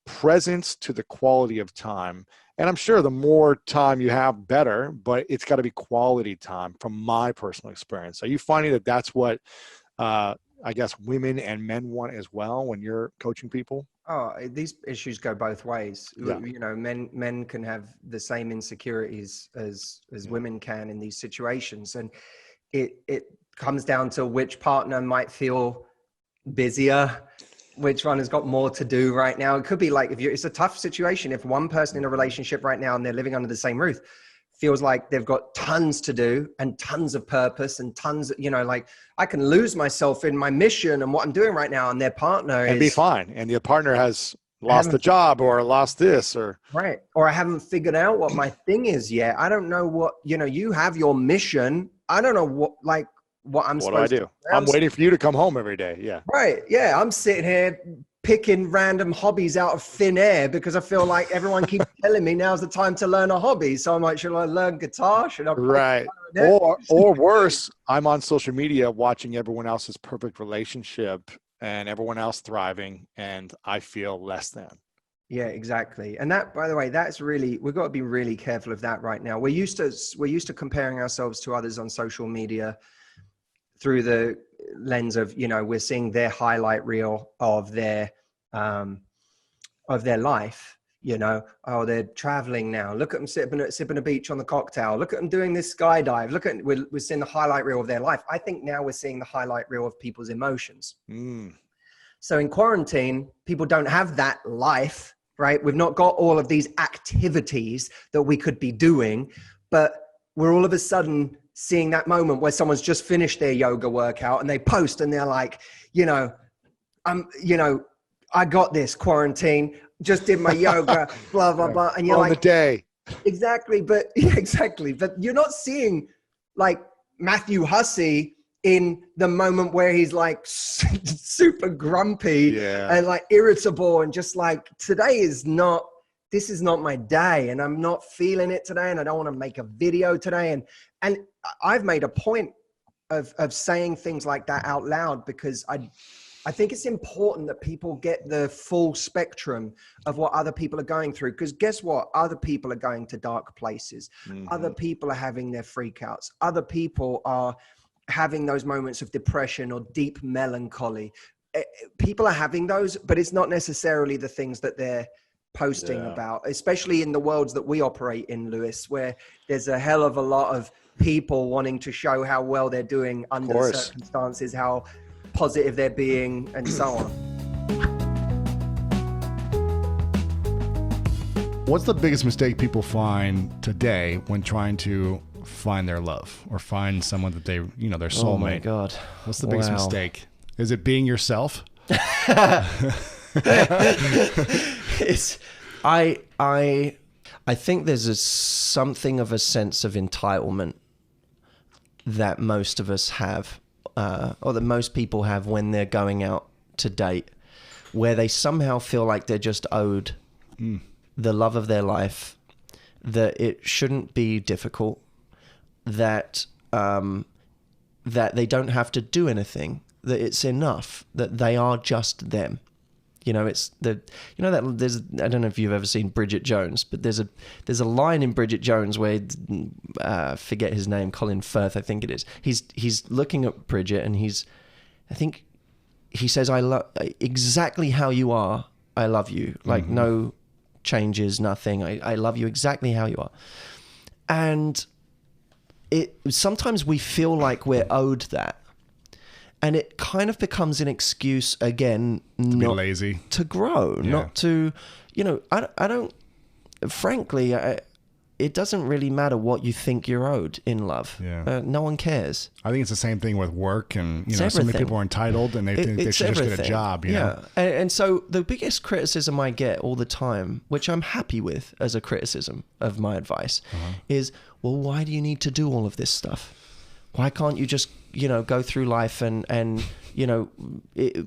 presence to the quality of time. And I'm sure the more time you have, better, but it's got to be quality time from my personal experience. Are you finding that that's what, I guess, women and men want as well when you're coaching people? Oh, these issues go both ways. Yeah. You know, men can have the same insecurities as women can in these situations. And it comes down to which partner might feel busier, which one has got more to do right now. It could be like, it's a tough situation. If one person in a relationship right now and they're living under the same roof feels like they've got tons to do and tons of purpose and tons, like I can lose myself in my mission and what I'm doing right now. And their partner and be fine. And the partner has lost the job or lost this or. Right. Or I haven't figured out what my thing is yet. I don't know what, you have your mission. I don't know what I'm supposed to do. I'm waiting for you to come home every day. Yeah. Right. Yeah. I'm sitting here picking random hobbies out of thin air because I feel like everyone keeps telling me now's the time to learn a hobby. So I'm like, should I learn guitar? Should I play right. Or worse, I'm on social media watching everyone else's perfect relationship and everyone else thriving, and I feel less than. Yeah, exactly. And that, by the way, we've got to be really careful of that right now. We're used to comparing ourselves to others on social media through the lens of, we're seeing their highlight reel of their life, oh, they're traveling now. Look at them sipping a beach on the cocktail. Look at them doing this skydive. We're seeing the highlight reel of their life. I think now we're seeing the highlight reel of people's emotions. So in quarantine, people don't have that life, right? We've not got all of these activities that we could be doing, but we're all of a sudden seeing that moment where someone's just finished their yoga workout and they post and they're like, I got this quarantine, just did my yoga, blah, blah, blah. And you're on the day. Exactly. But exactly. But you're not seeing like Matthew Hussey in the moment where he's like super grumpy and like irritable and just like, this is not my day and I'm not feeling it today and I don't want to make a video today. And I've made a point of saying things like that out loud because I think it's important that people get the full spectrum of what other people are going through. Because guess what? Other people are going to dark places. Mm-hmm. Other people are having their freakouts. Other people are having those moments of depression or deep melancholy. People are having those, but it's not necessarily the things that they're posting about, especially in the worlds that we operate in, Lewis, where there's a hell of a lot of people wanting to show how well they're doing under circumstances, how positive they're being, and so on. What's the biggest mistake people find today when trying to find their love or find someone that they, their soulmate? Oh my God. What's the biggest mistake? Is it being yourself? I think there's something of a sense of entitlement that most of us have, or that most people have when they're going out to date, where they somehow feel like they're just owed the love of their life, that it shouldn't be difficult, that they don't have to do anything, that it's enough that they are just them. You know, it's the, you know, that there's, I don't know if you've ever seen Bridget Jones, but there's a line in Bridget Jones where, forget his name, Colin Firth, I think it is. He's looking at Bridget and I think he says, I love exactly how you are. I love you. Like no changes, nothing. I love you exactly how you are. And sometimes we feel like we're owed that. And it kind of becomes an excuse again, to be lazy, to grow, not to, you know, I don't, frankly, it doesn't really matter what you think you're owed in love. Yeah. No one cares. I think it's the same thing with work, and you know, so many people are entitled and they think they should just get a job. You know? And so the biggest criticism I get all the time, which I'm happy with as a criticism of my advice, is, well, why do you need to do all of this stuff? Why can't you just, you know, go through life and you know,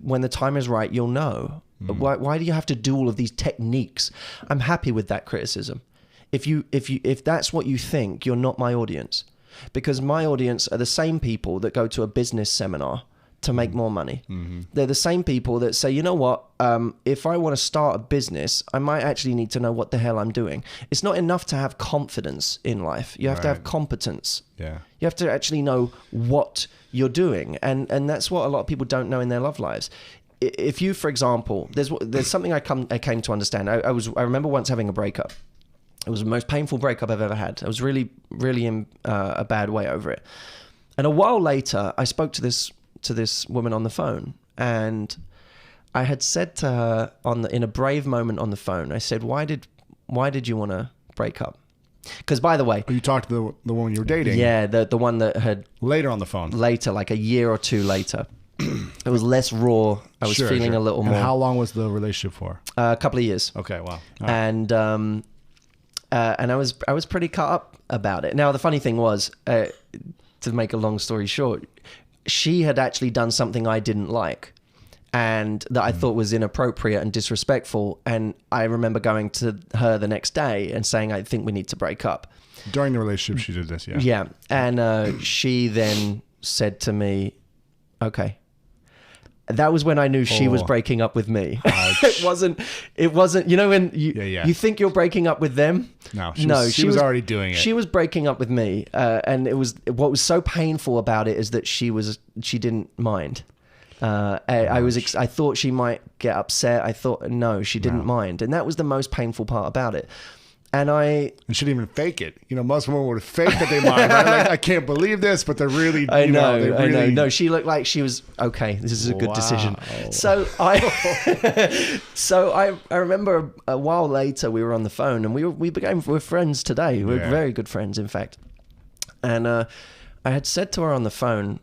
when the time is right, you'll know. Why do you have to do all of these techniques? I'm happy with that criticism. If that's what you think, you're not my audience, because my audience are the same people that go to a business seminar to make more money. They're the same people that say, you know what, if I want to start a business, I might actually need to know what the hell I'm doing. It's not enough to have confidence in life. You have to have competence. Yeah. You have to actually know what you're doing. And that's what a lot of people don't know in their love lives. If you, for example, there's something I came to understand. I remember once having a breakup. It was the most painful breakup I've ever had. I was really, really in a bad way over it. And a while later, I spoke to this woman on the phone, and I had said to her in a brave moment on the phone, I said, why did you want to break up? Because, by the way, you talked to the woman you were dating. Yeah, the one that had later on the phone. Later, like a year or two later. It was less raw. I was feeling a little more. And how long was the relationship for? A couple of years. Okay, wow. Right. And I was pretty cut up about it. Now, the funny thing was, to make a long story short, she had actually done something I didn't like and that I thought was inappropriate and disrespectful. And I remember going to her the next day and saying, I think we need to break up. During the relationship, she did this, yeah. Yeah. And she then said to me, okay. That was when I knew she was breaking up with me. It wasn't, you know, when you think you're breaking up with them. No, she was already doing it. She was breaking up with me. And what was so painful about it is that she didn't mind. I thought she might get upset. I thought, no, she didn't mind. And that was the most painful part about it. And she didn't even fake it. You know, most women would fake that they mind. Right? Like, I can't believe this, but they're really, I know. No, she looked like she was, okay, this is a good decision. So I remember a while later we were on the phone and we're friends today. We're very good friends, in fact. And I had said to her on the phone,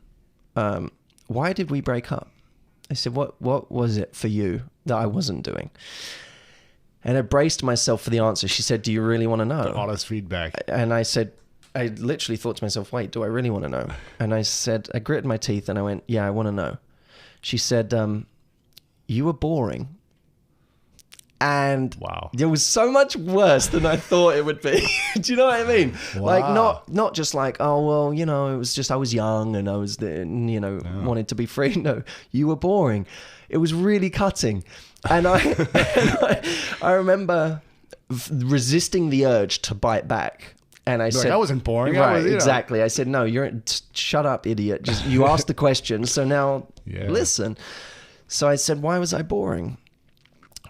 why did we break up? I said, what was it for you that I wasn't doing? And I braced myself for the answer. She said, do you really want to know? The honest feedback. And I said, I literally thought to myself, wait, do I really want to know? And I said, I gritted my teeth and I went, yeah, I want to know. She said, you were boring. And wow, it was so much worse than I thought it would be. Do you know what I mean? Wow. Like not just like, oh, well, you know, it was just, I was young and I was, wanted to be free. No, you were boring. It was really cutting. And I remember resisting the urge to bite back. And I said, I wasn't boring. Right, exactly. I said, no, shut up, idiot. Just, you asked the question. So now listen. So I said, why was I boring?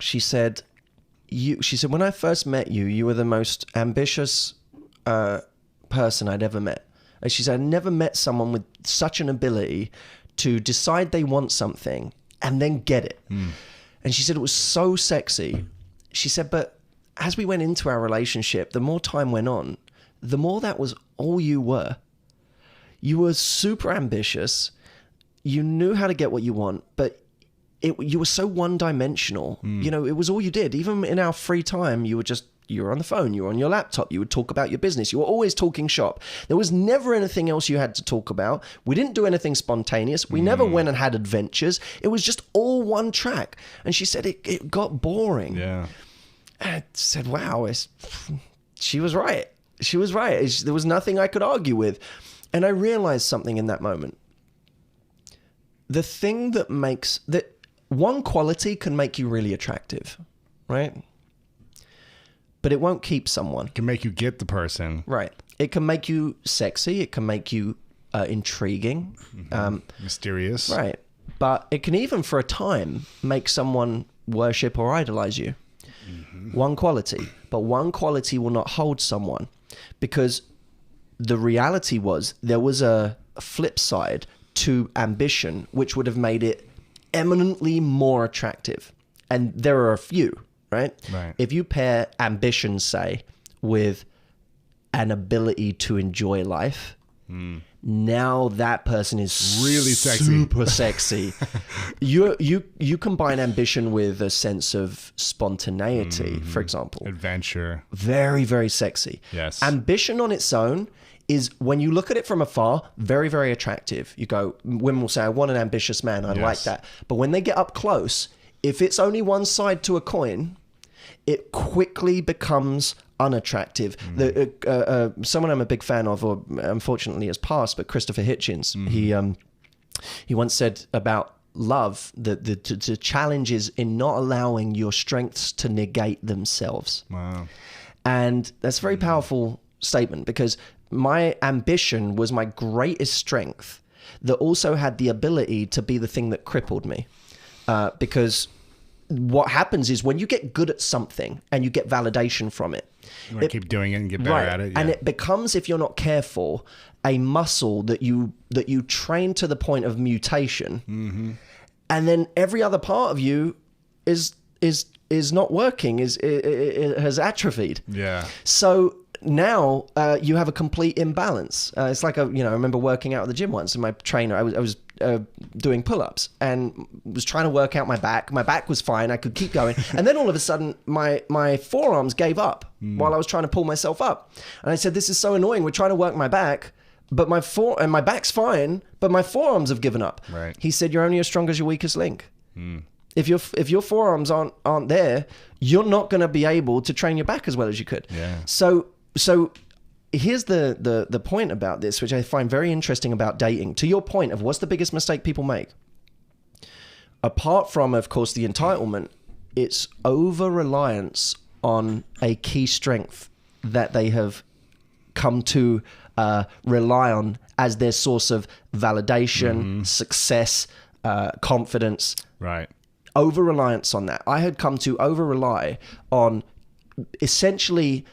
She said, when I first met you, you were the most ambitious person I'd ever met. And she said, I never met someone with such an ability to decide they want something and then get it. And she said, it was so sexy. She said, but as we went into our relationship, the more time went on, the more that was all you were. You were super ambitious. You knew how to get what you want, but you were so one-dimensional. You know, it was all you did. Even in our free time, you were on the phone, you were on your laptop, you would talk about your business. You were always talking shop. There was never anything else you had to talk about. We didn't do anything spontaneous. We never went and had adventures. It was just all one track. And she said it got boring. Yeah. And I said, wow, she was right. She was right. There was nothing I could argue with. And I realized something in that moment. the thing that makes that one quality can make you really attractive, right? But it won't keep someone. Can make you get the person. Right. It can make you sexy. It can make you intriguing. Mysterious. Right. But it can even for a time make someone worship or idolize you. One quality. But one quality will not hold someone, because the reality was there was a flip side to ambition, which would have made it eminently more attractive. And there are a few, right? If you pair ambition, say, with an ability to enjoy life, now that person is really sexy. Super sexy. You combine ambition with a sense of spontaneity, for example. Adventure. Very, very sexy. Yes. Ambition on its own is, when you look at it from afar, very, very attractive. You go, women will say, I want an ambitious man. I like that. But when they get up close, if it's only one side to a coin, it quickly becomes unattractive. Someone I'm a big fan of, or unfortunately has passed, but Christopher Hitchens, he once said about love that the challenge is in not allowing your strengths to negate themselves. Wow. And that's a very powerful statement, because my ambition was my greatest strength that also had the ability to be the thing that crippled me. Because what happens is when you get good at something and you get validation from it, you want to keep doing it and get better at it. Yeah. And it becomes, if you're not careful, a muscle that you train to the point of mutation. And then every other part of you is not working, it has atrophied. Yeah. So now you have a complete imbalance. It's like I remember working out at the gym once, and my trainer, I was doing pull-ups and was trying to work out my back. My back was fine. I could keep going. And then all of a sudden, my forearms gave up while I was trying to pull myself up. And I said, this is so annoying. We're trying to work my back, but my back's fine, but my forearms have given up. Right. He said, you're only as strong as your weakest link. If your forearms aren't there, you're not going to be able to train your back as well as you could. Yeah. So here's the point about this, which I find very interesting about dating. To your point of what's the biggest mistake people make? Apart from, of course, the entitlement, it's over-reliance on a key strength that they have come to rely on as their source of validation, success, confidence. Right. Over-reliance on that. I had come to over-rely on essentially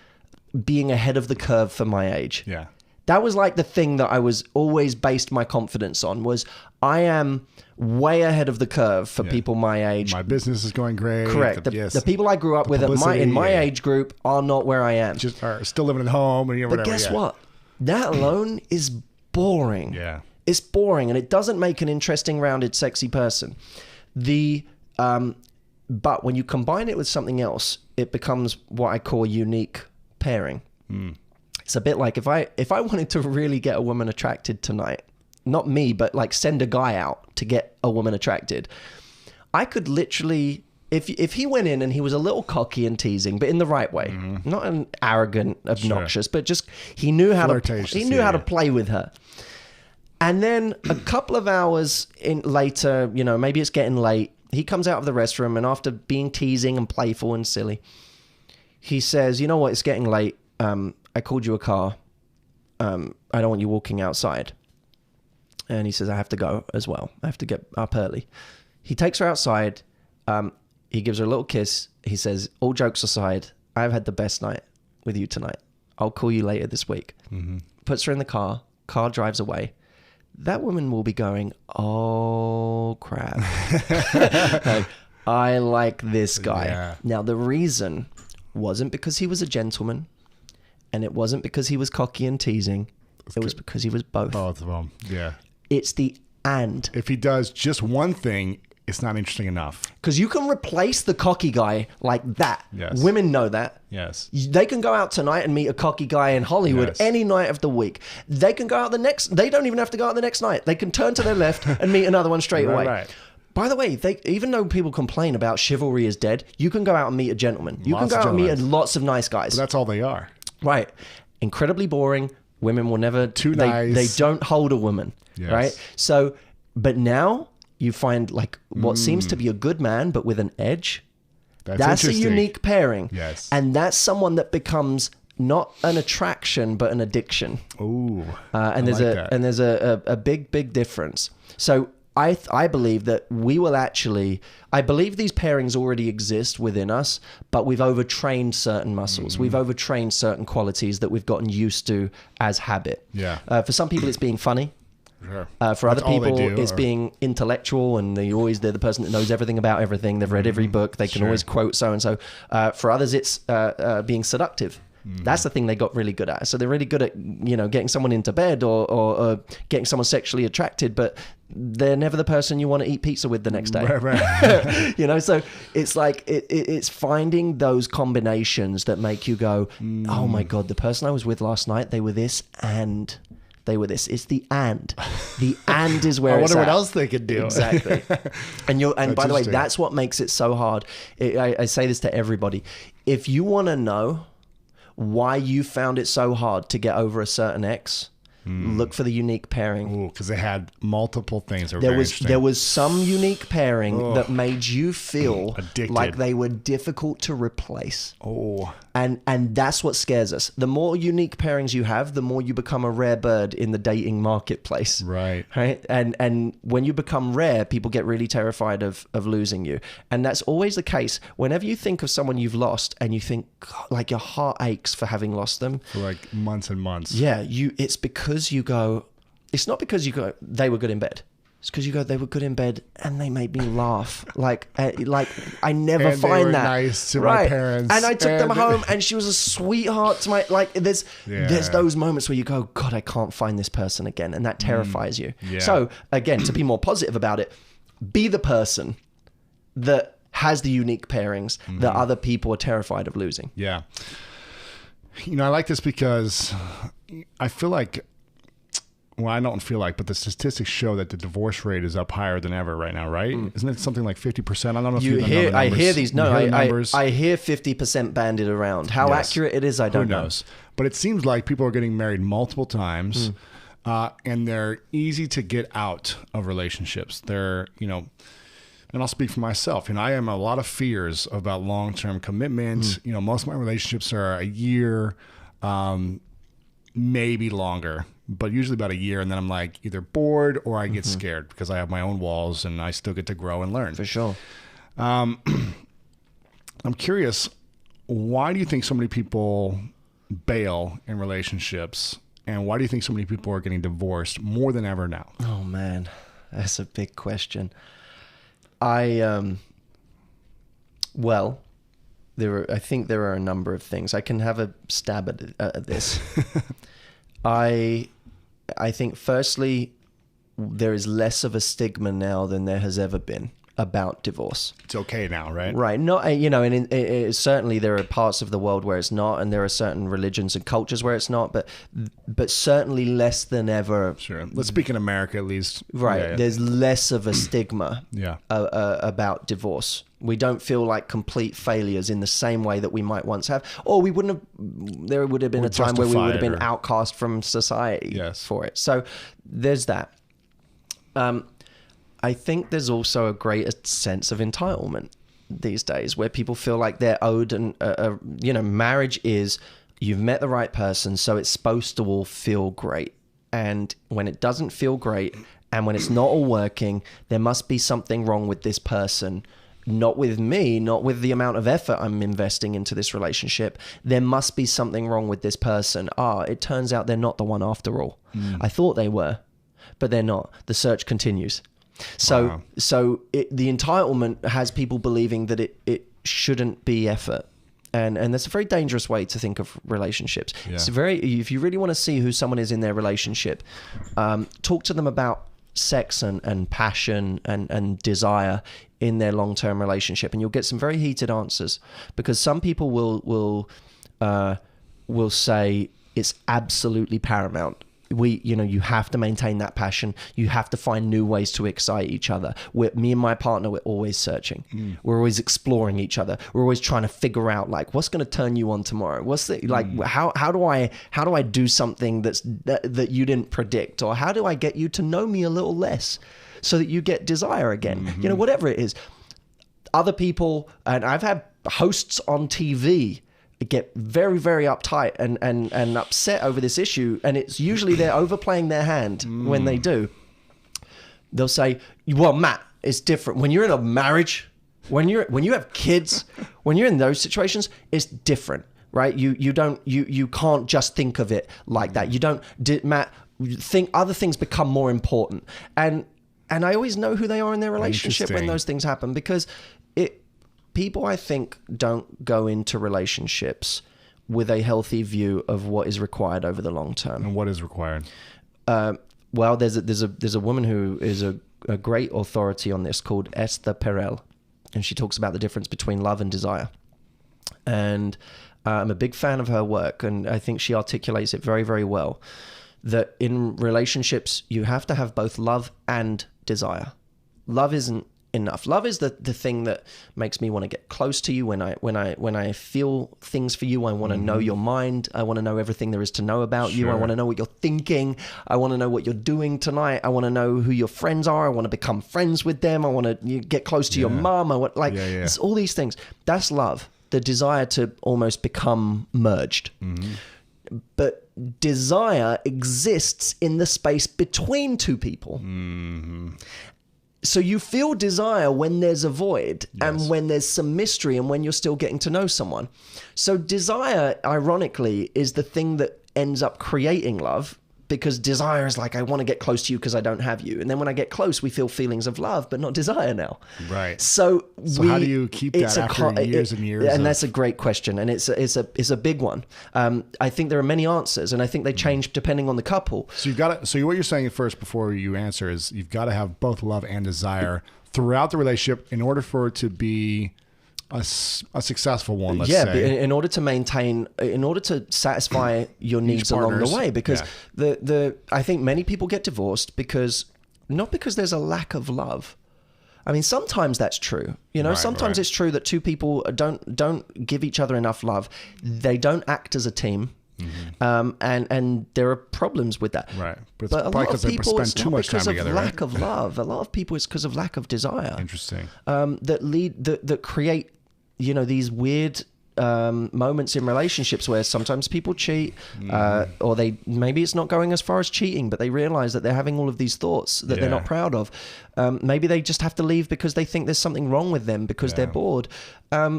being ahead of the curve for my age. Yeah. That was like the thing that I was always based my confidence on, was I am way ahead of the curve for people my age. My business is going great. Correct. The people I grew up with in my age group are not where I am. Just are still living at home and whatever. But guess what? That alone is boring. Yeah. It's boring, and it doesn't make an interesting, rounded, sexy person. But when you combine it with something else, it becomes what I call unique pairing. It's a bit like if I wanted to really get a woman attracted tonight, not me, but like send a guy out to get a woman attracted, I could literally, if he went in and he was a little cocky and teasing, but in the right way, not an arrogant, obnoxious, but just he knew how to play with her. And then a couple of hours later, maybe it's getting late, he comes out of the restroom, and after being teasing and playful and silly, he says, you know what, it's getting late. I called you a car. I don't want you walking outside. And he says, I have to go as well. I have to get up early. He takes her outside. He gives her a little kiss. He says, all jokes aside, I've had the best night with you tonight. I'll call you later this week. Puts her in the car. Car drives away. That woman will be going, oh, crap. I like this guy. Yeah. Now, the reason wasn't because he was a gentleman, and it wasn't because he was cocky and teasing. It was because he was both. Both of them. Yeah. It's the and. If he does just one thing, it's not interesting enough. Because you can replace the cocky guy like that. Yes. Women know that. Yes. They can go out tonight and meet a cocky guy in Hollywood any night of the week. They can go out they don't even have to go out the next night. They can turn to their left and meet another one straight away. Right. By the way, even though people complain about chivalry is dead, you can go out and meet a gentleman. You can go out and meet lots of nice guys. But that's all they are. Right. Incredibly boring. Women will never... Too nice. They don't hold a woman. Yes. Right? So, but now you find like what seems to be a good man, but with an edge. That's a interesting. unique pairing. Yes. And that's someone that becomes not an attraction, but an addiction. Ooh. And there's a big difference. So I believe that we will actually, I believe these pairings already exist within us, but we've overtrained certain muscles. We've overtrained certain qualities that we've gotten used to as habit. Yeah. For some people, it's being funny. Sure. For other That's all they people, do, it's or- being intellectual, and they're the person that knows everything about everything. They've read every book. They can Sure. always quote so and so. For others, it's being seductive. That's the thing they got really good at. So they're really good at getting someone into bed or getting someone sexually attracted, but they're never the person you want to eat pizza with the next day. Right. So it's like it's finding those combinations that make you go, oh my God, the person I was with last night, they were this and they were this. It's the and. The and is where I it's wonder what at. else they could do. Exactly. And by the way, interesting. that's what makes it so hard. I say this to everybody. If you want to know why you found it so hard to get over a certain ex, look for the unique pairing. Ooh, because they had multiple things that were very interesting. There was some unique pairing that made you feel Addicted. like they were difficult to replace. Oh. And that's what scares us. The more unique pairings you have, the more you become a rare bird in the dating marketplace. Right. Right. And when you become rare, people get really terrified of losing you. And that's always the case. Whenever you think of someone you've lost and you think, God, like your heart aches for having lost them. For like months and months. Yeah. It's because you go, it's not because you go, they were good in bed. It's because you go, they were good in bed and they made me laugh. Like I never And find they were that. nice to my parents. And I took them home and she was a sweetheart to my, like there's those moments where you go, God, I can't find this person again. And that terrifies you. Yeah. So again, to be more positive about it, be the person that has the unique pairings that other people are terrified of losing. Yeah. I like this because I feel like, well, I don't feel like, but the statistics show that the divorce rate is up higher than ever right now, right? Isn't it something like 50%? I don't know if you know the numbers. I hear these. No, You hear the numbers? I hear 50% banded around. How Yes. accurate it is, I don't Who know. knows? But it seems like people are getting married multiple times, and they're easy to get out of relationships. They're, and I'll speak for myself. I am a lot of fears about long-term commitment. Most of my relationships are a year, maybe longer, but usually about a year. And then I'm like either bored or I get scared because I have my own walls and I still get to grow and learn. For sure. I'm curious, why do you think so many people bail in relationships? And why do you think so many people are getting divorced more than ever now? Oh man, that's a big question. I think there are a number of things. I can have a stab at this. I think firstly, there is less of a stigma now than there has ever been about divorce. It's okay now, right? Right. Not, and certainly there are parts of the world where it's not, and there are certain religions and cultures where it's not, but certainly less than ever. Sure. Let's speak in America at least. Right. Yeah. There's less of a stigma Yeah. about divorce. We don't feel like complete failures in the same way that we might once have. Or there would have been Or a time where we would have been justified or- outcast from society Yes. for it. So there's that. I think there's also a greater sense of entitlement these days where people feel like they're owed marriage is you've met the right person, so it's supposed to all feel great. And when it doesn't feel great and when it's not all working, there must be something wrong with this person. Not with me, not with the amount of effort I'm investing into this relationship. There must be something wrong with this person. It turns out they're not the one after all. I thought they were, but they're not. The search continues. So, Wow. The entitlement has people believing that it shouldn't be effort. And that's a very dangerous way to think of relationships. Yeah. If you really want to see who someone is in their relationship, talk to them about sex and passion and desire in their long-term relationship, and you'll get some very heated answers, because some people will say it's absolutely paramount you have to maintain that passion. You have to find new ways to excite each other. Me and my partner, we're always searching. We're always exploring each other. We're always trying to figure out like what's going to turn you on tomorrow. What's the like how do I do something that you didn't predict, or how do I get you to know me a little less so that you get desire again? Whatever it is. Other people, and I've had hosts on TV get very, very uptight and upset over this issue, and it's usually they're overplaying their hand when they do. They'll say, well, Matt, it's different when you're in a marriage, when you have kids, when you're in those situations, it's different, right? You can't just think of it like that. Matt, think other things become more important, and I always know who they are in their relationship when those things happen, because people, I think, don't go into relationships with a healthy view of what is required over the long term. And what is required? Well, there's a woman who is a great authority on this called Esther Perel, and she talks about the difference between love and desire. And I'm a big fan of her work, and I think she articulates it very, very well. That in relationships, you have to have both love and desire. Love isn't enough. Love is the thing that makes me want to get close to you. When I feel things for you, I want to know your mind. I want to know everything there is to know about you. I want to know what you're thinking. I want to know what you're doing tonight. I want to know who your friends are. I want to become friends with them. I want to get close to your mom. I want It's all these things. That's love. The desire to almost become merged. But desire exists in the space between two people. So you feel desire when there's a void and when there's some mystery and when you're still getting to know someone. So desire, ironically, is the thing that ends up creating love, because desire is like, I want to get close to you because I don't have you. And then when I get close, we feel feelings of love, but not desire now. Right. So how do you keep that after years and years? And that's a great question. And it's a big one. I think there are many answers, and I think they change depending on the couple. So what you're saying first before you answer is you've got to have both love and desire throughout the relationship in order for it to be a successful one, let's say. In order to satisfy your needs along the way, because I think many people get divorced not because there's a lack of love. I mean, sometimes that's true. Sometimes it's true that two people don't give each other enough love. They don't act as a team. And there are problems with that. Right. But a lot of people, it's too not much because time of together, lack of love. A lot of people, it's because of lack of desire. Interesting. That create these weird moments in relationships where sometimes people cheat, or maybe it's not going as far as cheating, but they realize that they're having all of these thoughts that they're not proud of. Maybe they just have to leave because they think there's something wrong with them because they're bored. I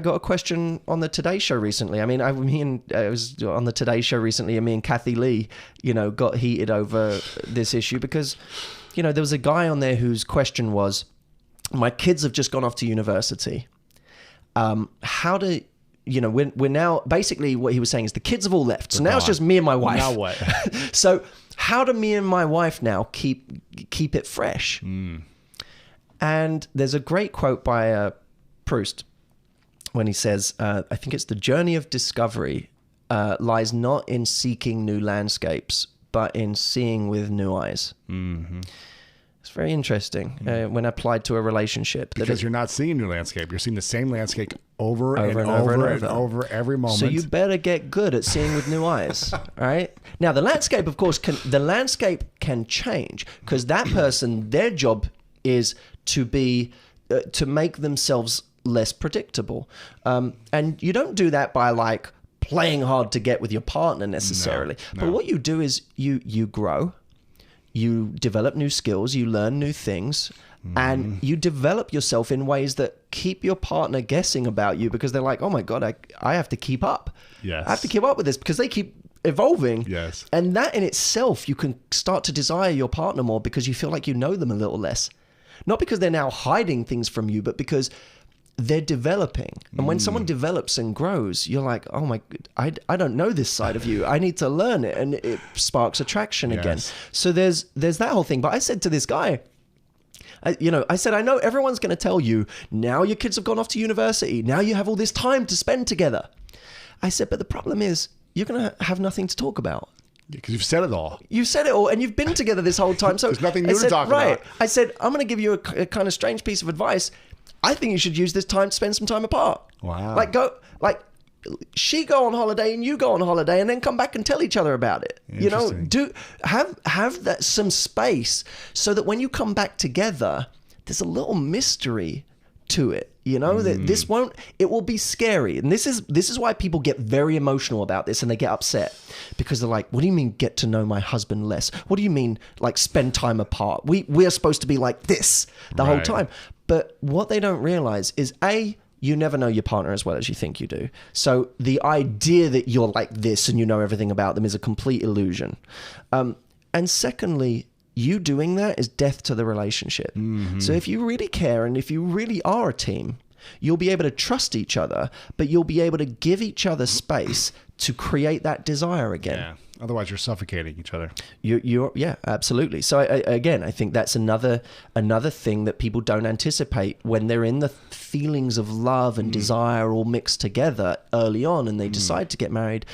got a question on the Today Show recently. I mean, I was on the Today Show recently, and me and Kathy Lee, got heated over this issue because, there was a guy on there whose question was, my kids have just gone off to university. How do we're now, basically what he was saying is the kids have all left, so now it's just me and my wife. Now what? So how do me and my wife now keep it fresh? And there's a great quote by Proust when he says, I think it's the journey of discovery lies not in seeking new landscapes, but in seeing with new eyes. It's very interesting when applied to a relationship. Because you're not seeing a new landscape. You're seeing the same landscape over and over every moment. So you better get good at seeing with new eyes, right? Now, the landscape, of course, can change, because that person, their job is to make themselves less predictable. And you don't do that by playing hard to get with your partner necessarily. No. But what you do is you grow. You develop new skills, you learn new things, and you develop yourself in ways that keep your partner guessing about you, because they're like, oh my God, I have to keep up. Yes. I have to keep up with this because they keep evolving. Yes. And that in itself, you can start to desire your partner more because you feel like you know them a little less. Not because they're now hiding things from you, but because they're developing. And when someone develops and grows, you're like, oh my, I don't know this side of you. I need to learn it. And it sparks attraction again. So there's that whole thing. But I said to this guy, I said, I know everyone's going to tell you, now your kids have gone off to university. Now you have all this time to spend together. I said, but the problem is you're going to have nothing to talk about. Because you've said it all. You said it all, and you've been together this whole time. So there's nothing new I said, to talk about. I said, I'm going to give you a kind of strange piece of advice. I think you should use this time to spend some time apart. Wow. She go on holiday and you go on holiday, and then come back and tell each other about it. You know, have that some space so that when you come back together, there's a little mystery to it. You know, that it will be scary. And this is why people get very emotional about this, and they get upset because they're like, what do you mean get to know my husband less? What do you mean like spend time apart? We're supposed to be like this the whole time. But what they don't realize is you never know your partner as well as you think you do. So the idea that you're like this and you know everything about them is a complete illusion. And secondly, you doing that is death to the relationship. So if you really care and if you really are a team, you'll be able to trust each other, but you'll be able to give each other space to create that desire again. Yeah. Otherwise, you're suffocating each other. Yeah, absolutely. So I think that's another thing that people don't anticipate when they're in the feelings of love and desire all mixed together early on, and they decide to get married.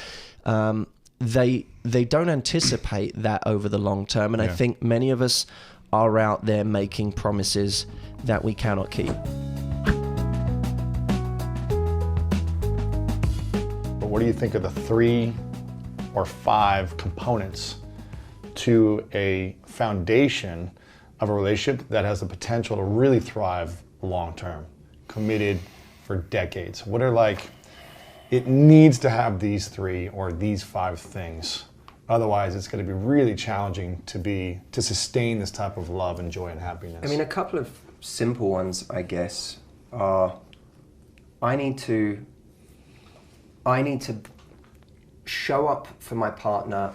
They don't anticipate that over the long term, and I think many of us are out there making promises that we cannot keep. But what do you think of the 3 or 5 components to a foundation of a relationship that has the potential to really thrive long term, committed for decades? What are it needs to have these 3 or these 5 things. Otherwise, it's going to be really challenging to sustain this type of love and joy and happiness. I mean, a couple of simple ones, I guess, are I need to show up for my partner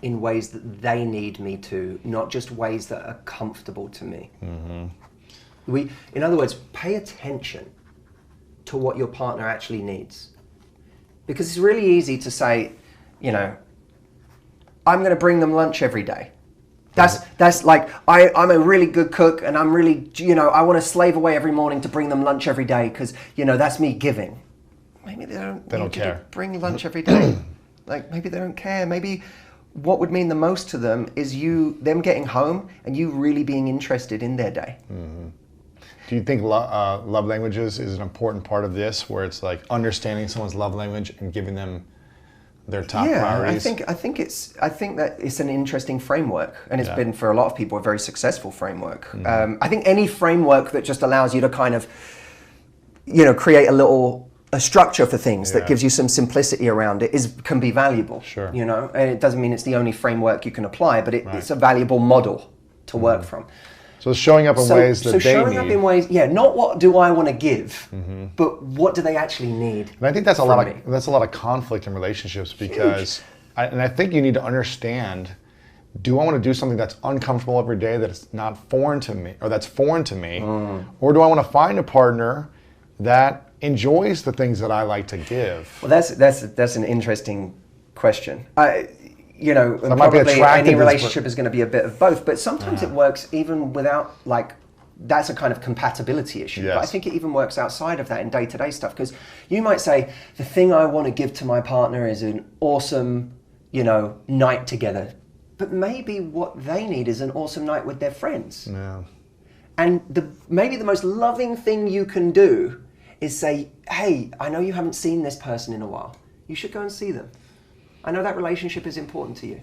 in ways that they need me to, not just ways that are comfortable to me. In other words, pay attention to what your partner actually needs. Because it's really easy to say, you know, I'm going to bring them lunch every day. That's like, I'm a really good cook, and I'm really, you know, I want to slave away every morning to bring them lunch every day because, you know, that's me giving. Maybe they don't need you to bring lunch every day. Like, maybe they don't care. Maybe what would mean the most to them is them getting home and you really being interested in their day. Do you think love languages is an important part of this, where it's like understanding someone's love language and giving them their top priorities? I think that it's an interesting framework, and it's been for a lot of people a very successful framework. I think any framework that just allows you to kind of, you know, create a structure for things that gives you some simplicity around it can be valuable. Sure. You know, and it doesn't mean it's the only framework you can apply, but it's a valuable model to work from. So showing up in ways that they need. So showing up in ways, not what do I want to give, but what do they actually need. And I think that's a lot of conflict in relationships, because I think you need to understand, do I want to do something that's uncomfortable every day, that's not foreign to me, or that's foreign to me, or do I want to find a partner that enjoys the things that I like to give? Well, that's an interesting question. You know, so probably any relationship is going to be a bit of both, but sometimes it works even without, like, that's a kind of compatibility issue. But I think it even works outside of that in day-to-day stuff, because you might say, the thing I want to give to my partner is an awesome, you know, night together. But maybe what they need is an awesome night with their friends. Yeah. And maybe the most loving thing you can do is say, hey, I know you haven't seen this person in a while. You should go and see them. I know that relationship is important to you.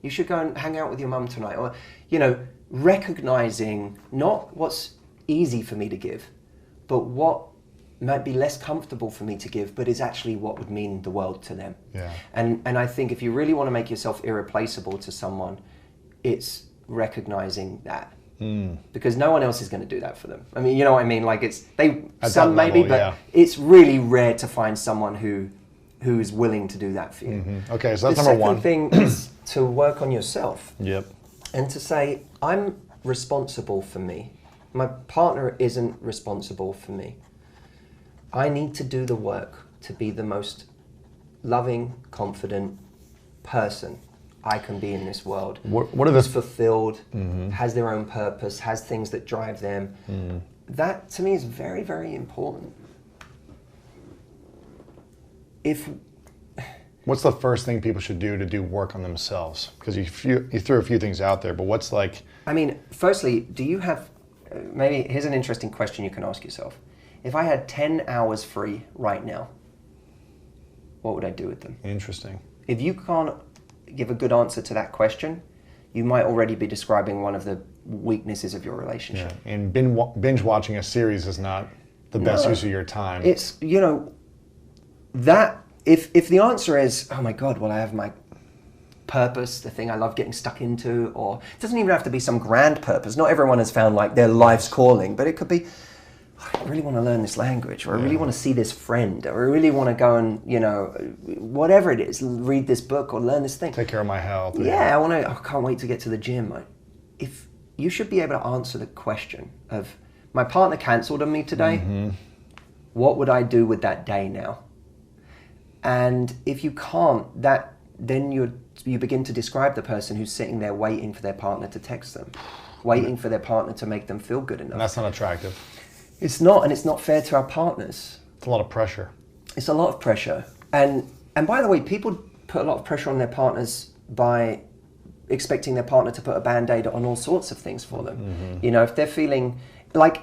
You should go and hang out with your mum tonight. Or, you know, recognizing not what's easy for me to give, but what might be less comfortable for me to give, but is actually what would mean the world to them. Yeah. And I think if you really want to make yourself irreplaceable to someone, it's recognizing that. Because no one else is going to do that for them. I mean, you know what I mean? Like, some maybe, but it's really rare to find someone who's willing to do that for you. Okay, so that's number one. The second thing is to work on yourself. Yep. And to say, I'm responsible for me. My partner isn't responsible for me. I need to do the work to be the most loving, confident person I can be in this world. What are the fulfilled, has their own purpose, has things that drive them. That to me is very, very important. What's the first thing people should do work on themselves? Because you threw a few things out there, but what's like... I mean, firstly, do you have, maybe here's an interesting question you can ask yourself. If I had 10 hours free right now, what would I do with them? Interesting. If you can't give a good answer to that question, you might already be describing one of the weaknesses of your relationship. Yeah. And binge watching a series is not the best use of your time. It's, you know, that, if the answer is, oh my God, well, I have my purpose, the thing I love getting stuck into, or it doesn't even have to be some grand purpose. Not everyone has found like their life's calling, but it could be, I really want to learn this language, or I really want to see this friend, or I really want to go and, you know, whatever it is, read this book or learn this thing. Take care of my health. Yeah, I can't wait to get to the gym. If you should be able to answer the question of, my partner cancelled on me today, what would I do with that day now? And if you can't, then you begin to describe the person who's sitting there waiting for their partner to text them, waiting for their partner to make them feel good enough. And that's not attractive. It's not, and it's not fair to our partners. It's a lot of pressure. It's a lot of pressure. And by the way, people put a lot of pressure on their partners by expecting their partner to put a Band-Aid on all sorts of things for them. You know, if they're feeling like,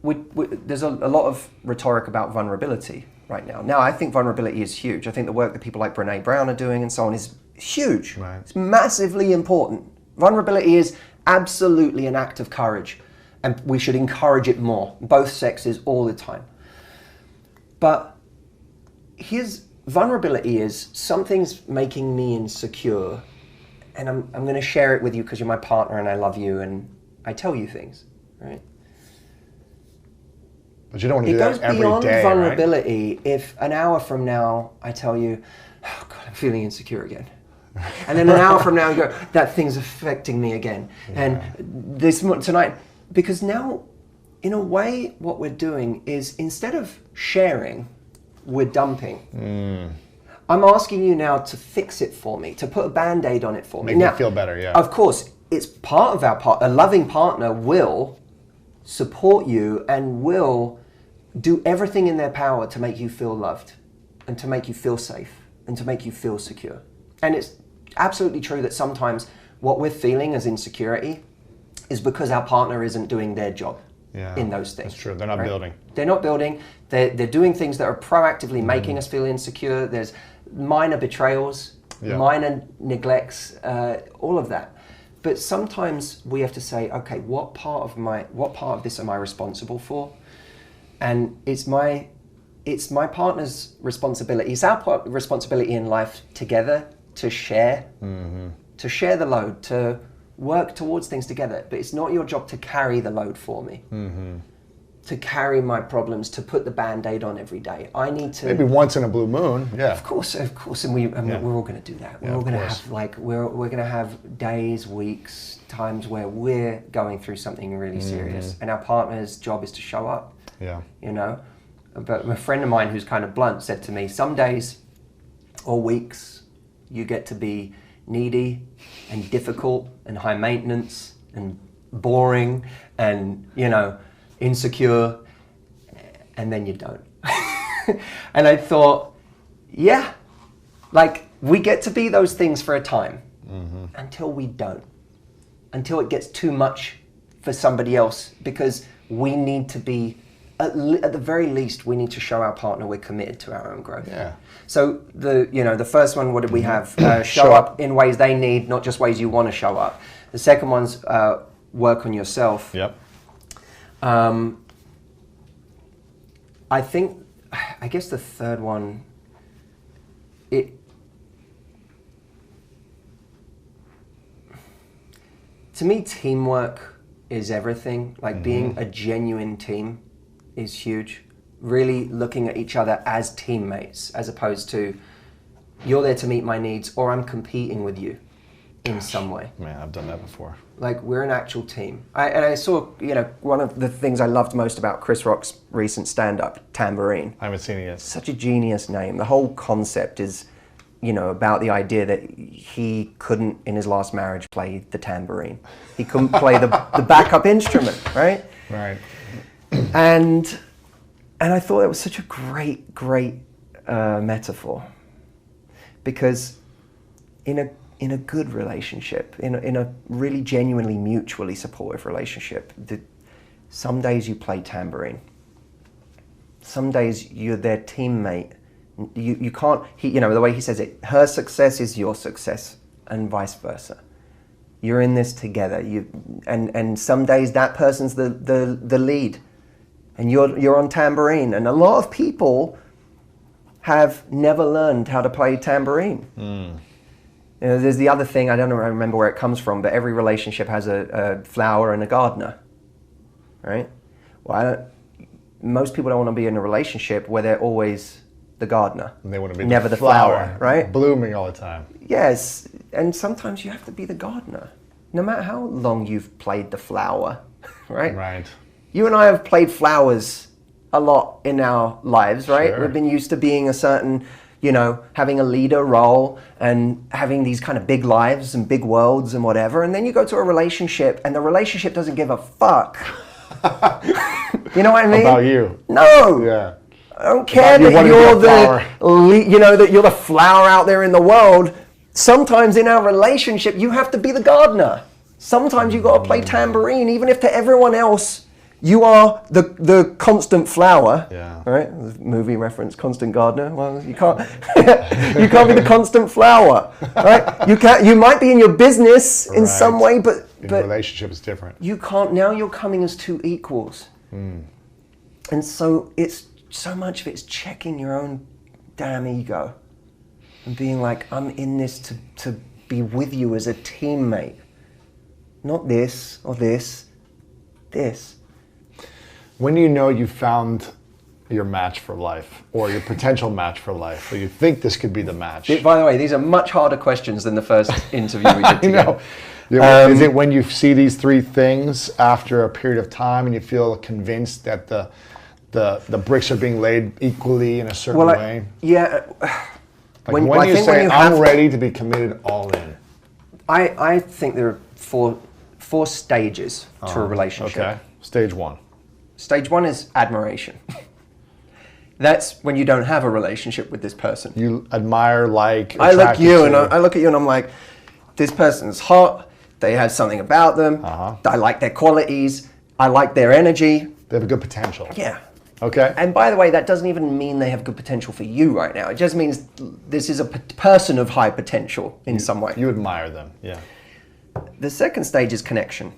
there's a lot of rhetoric about vulnerability right now. Now, I think vulnerability is huge. I think the work that people like Brene Brown are doing and so on is huge. Right. It's massively important. Vulnerability is absolutely an act of courage, and we should encourage it more, both sexes, all the time. But vulnerability is something's making me insecure, and I'm going to share it with you because you're my partner and I love you and I tell you things, right? But you don't want to do that every day, right? It goes beyond vulnerability if an hour from now I tell you, oh God, I'm feeling insecure again. And then an hour from now you go, that thing's affecting me again. Yeah. And tonight, because now, in a way, what we're doing is instead of sharing, we're dumping. I'm asking you now to fix it for me, to put a Band-Aid on it for me. Make me feel better, yeah. Of course, it's part of our part. A loving partner will support you and will do everything in their power to make you feel loved and to make you feel safe and to make you feel secure. And it's absolutely true that sometimes what we're feeling as insecurity is because our partner isn't doing their job in those things. That's true. They're not building. They're not building. They're doing things that are proactively making us feel insecure. There's minor betrayals, minor neglects, all of that. But sometimes we have to say, okay, what part of this am I responsible for? And it's my partner's responsibility. It's our responsibility in life together to share the load, to work towards things together. But it's not your job to carry the load for me, to carry my problems, to put the Band-Aid on every day. I need to. Maybe once in a blue moon, yeah. Of course, and we're all going to do that. We're all going to have we're going to have days, weeks, times where we're going through something really serious, and our partner's job is to show up. Yeah. You know, but a friend of mine who's kind of blunt said to me, some days or weeks you get to be needy and difficult and high maintenance and boring and, you know, insecure, and then you don't. And I thought, yeah, like we get to be those things for a time until we don't, until it gets too much for somebody else, because we need to be, at the very least, we need to show our partner we're committed to our own growth. Yeah. So the first one, what did we have? Show up in ways they need, not just ways you want to show up. The second one's work on yourself. Yep. I guess the third one, to me, teamwork is everything. Like being a genuine team is huge. Really looking at each other as teammates, as opposed to you're there to meet my needs or I'm competing with you in some way. Man, I've done that before. Like we're an actual team. I saw, one of the things I loved most about Chris Rock's recent stand-up, Tambourine. I haven't seen it yet. Such a genius name. The whole concept is, about the idea that he couldn't, in his last marriage, play the tambourine. He couldn't play the backup instrument, right? Right. And I thought it was such a great metaphor, Because in a good relationship, in a really genuinely mutually supportive relationship, some days you play tambourine. Some days you're their teammate. You can't, the way he says it, her success is your success and vice versa. You're in this together. And some days that person's the lead and you're on tambourine. And a lot of people have never learned how to play tambourine. There's the other thing, I don't remember where it comes from, but every relationship has a flower and a gardener, right? Well, most people don't want to be in a relationship where they're always the gardener. And they want to be never the flower, right? Blooming all the time. Yes, and sometimes you have to be the gardener, no matter how long you've played the flower, right? Right. You and I have played flowers a lot in our lives, right? Sure. We've been used to being a certain, having a leader role and having these kind of big lives and big worlds and whatever. And then you go to a relationship and the relationship doesn't give a fuck. You know what I mean? About you. No. Yeah. I don't care that you're the flower out there in the world. Sometimes in our relationship, you have to be the gardener. Sometimes you got to play tambourine, even if to everyone else you are the constant flower. Yeah. Right? Movie reference, constant gardener. Well, you can't you can't be the constant flower. Right? You might be in your business in some way, but relationship is different. You can't. Now you're coming as two equals. And so so much of it's checking your own damn ego and being like, I'm in this to be with you as a teammate. Not this or this. When you found your match for life or your potential match for life, or you think this could be the match? By the way, these are much harder questions than the first interview we did together. Is it when you see these three things after a period of time and you feel convinced that the bricks are being laid equally in a certain way? Yeah. When you say, I'm ready to be committed all in. I think there are four stages to a relationship. Okay. Stage one. Stage one is admiration. That's when you don't have a relationship with this person. You admire, I look at you and I'm like, this person's hot. They have something about them. I like their qualities. I like their energy. They have a good potential. Yeah. Okay. And by the way, that doesn't even mean they have good potential for you right now. It just means this is a person of high potential in some way. You admire them, yeah. The second stage is connection.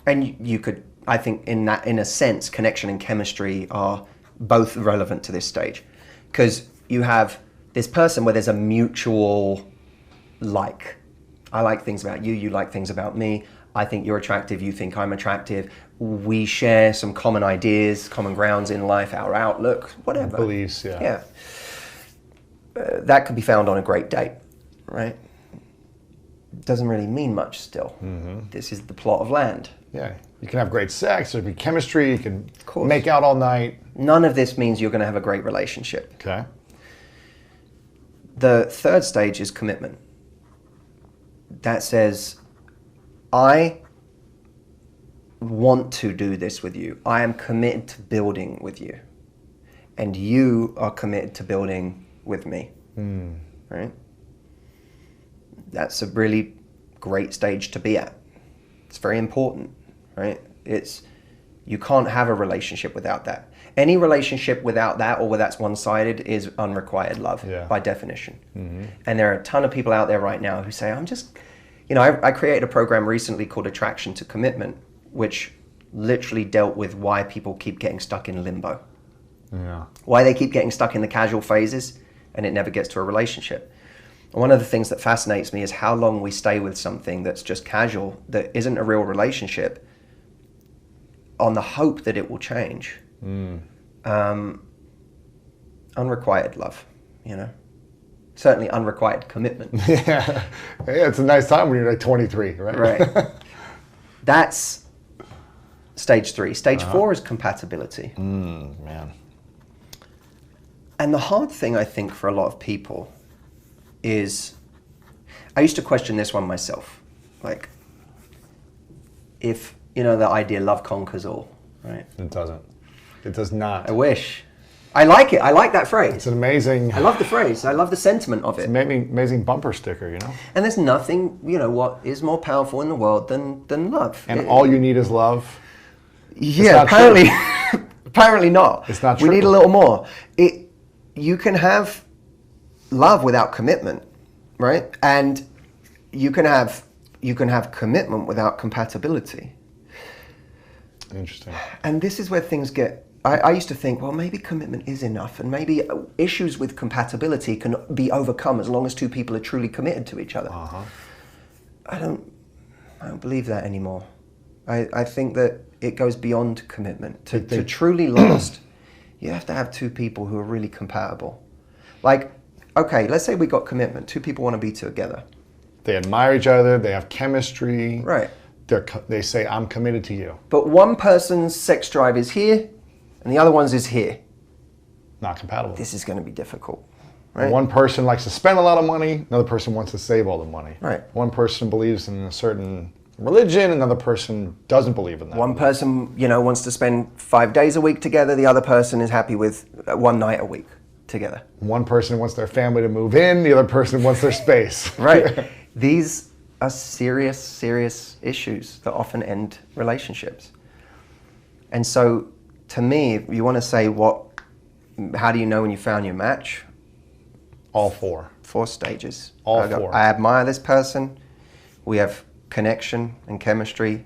And you could, I think in a sense, connection and chemistry are both relevant to this stage. Because you have this person where there's a mutual like. I like things about you, you like things about me. I think you're attractive, you think I'm attractive. We share some common ideas, common grounds in life, our outlook, whatever. Beliefs, yeah. Yeah. That could be found on a great date, right? Doesn't really mean much still. This is the plot of land. Yeah, you can have great sex, there can be chemistry, you can make out all night. None of this means you're going to have a great relationship. Okay. The third stage is commitment. That says, I want to do this with you. I am committed to building with you. And you are committed to building with me. Right? That's a really great stage to be at. It's very important, right? You can't have a relationship without that. Any relationship without that or where that's one-sided is unrequited love by definition. And there are a ton of people out there right now who say, I created a program recently called Attraction to Commitment, which literally dealt with why people keep getting stuck in limbo. Yeah. Why they keep getting stuck in the casual phases and it never gets to a relationship. And one of the things that fascinates me is how long we stay with something that's just casual, that isn't a real relationship, on the hope that it will change. Unrequited love, Certainly unrequited commitment. Yeah, it's a nice time when you're like 23, right? Right. That's stage 3. Stage 4 is compatibility. Man. And the hard thing, I think, for a lot of people is, I used to question this one myself. Like, if, the idea love conquers all, right? It doesn't. It does not. I wish. I like it. I like that phrase. It's an amazing. I love the phrase. I love the sentiment of it. Amazing bumper sticker, you know. And there's nothing, what is more powerful in the world than love. And all you need is love. Yeah, apparently, apparently not. It's not true. We need a little more. You can have love without commitment, right? And you can have commitment without compatibility. Interesting. And this is where things get. I used to think, well, maybe commitment is enough, and maybe issues with compatibility can be overcome as long as two people are truly committed to each other. I don't believe that anymore. I think that it goes beyond commitment. To truly last, you have to have two people who are really compatible. Like, okay, let's say we got commitment. Two people want to be together. They admire each other. They have chemistry. Right. They say, I'm committed to you. But one person's sex drive is here, and the other one's is here. Not compatible. This is going to be difficult. Right? One person likes to spend a lot of money. Another person wants to save all the money. Right. One person believes in a certain religion. Another person doesn't believe in that. One person, wants to spend 5 days a week together. The other person is happy with one night a week together. One person wants their family to move in. The other person wants their space. Right. These are serious, serious issues that often end relationships. And so, to me, if you want to say how do you know when you found your match? All four. 4 stages. All 4. I admire this person. We have connection and chemistry.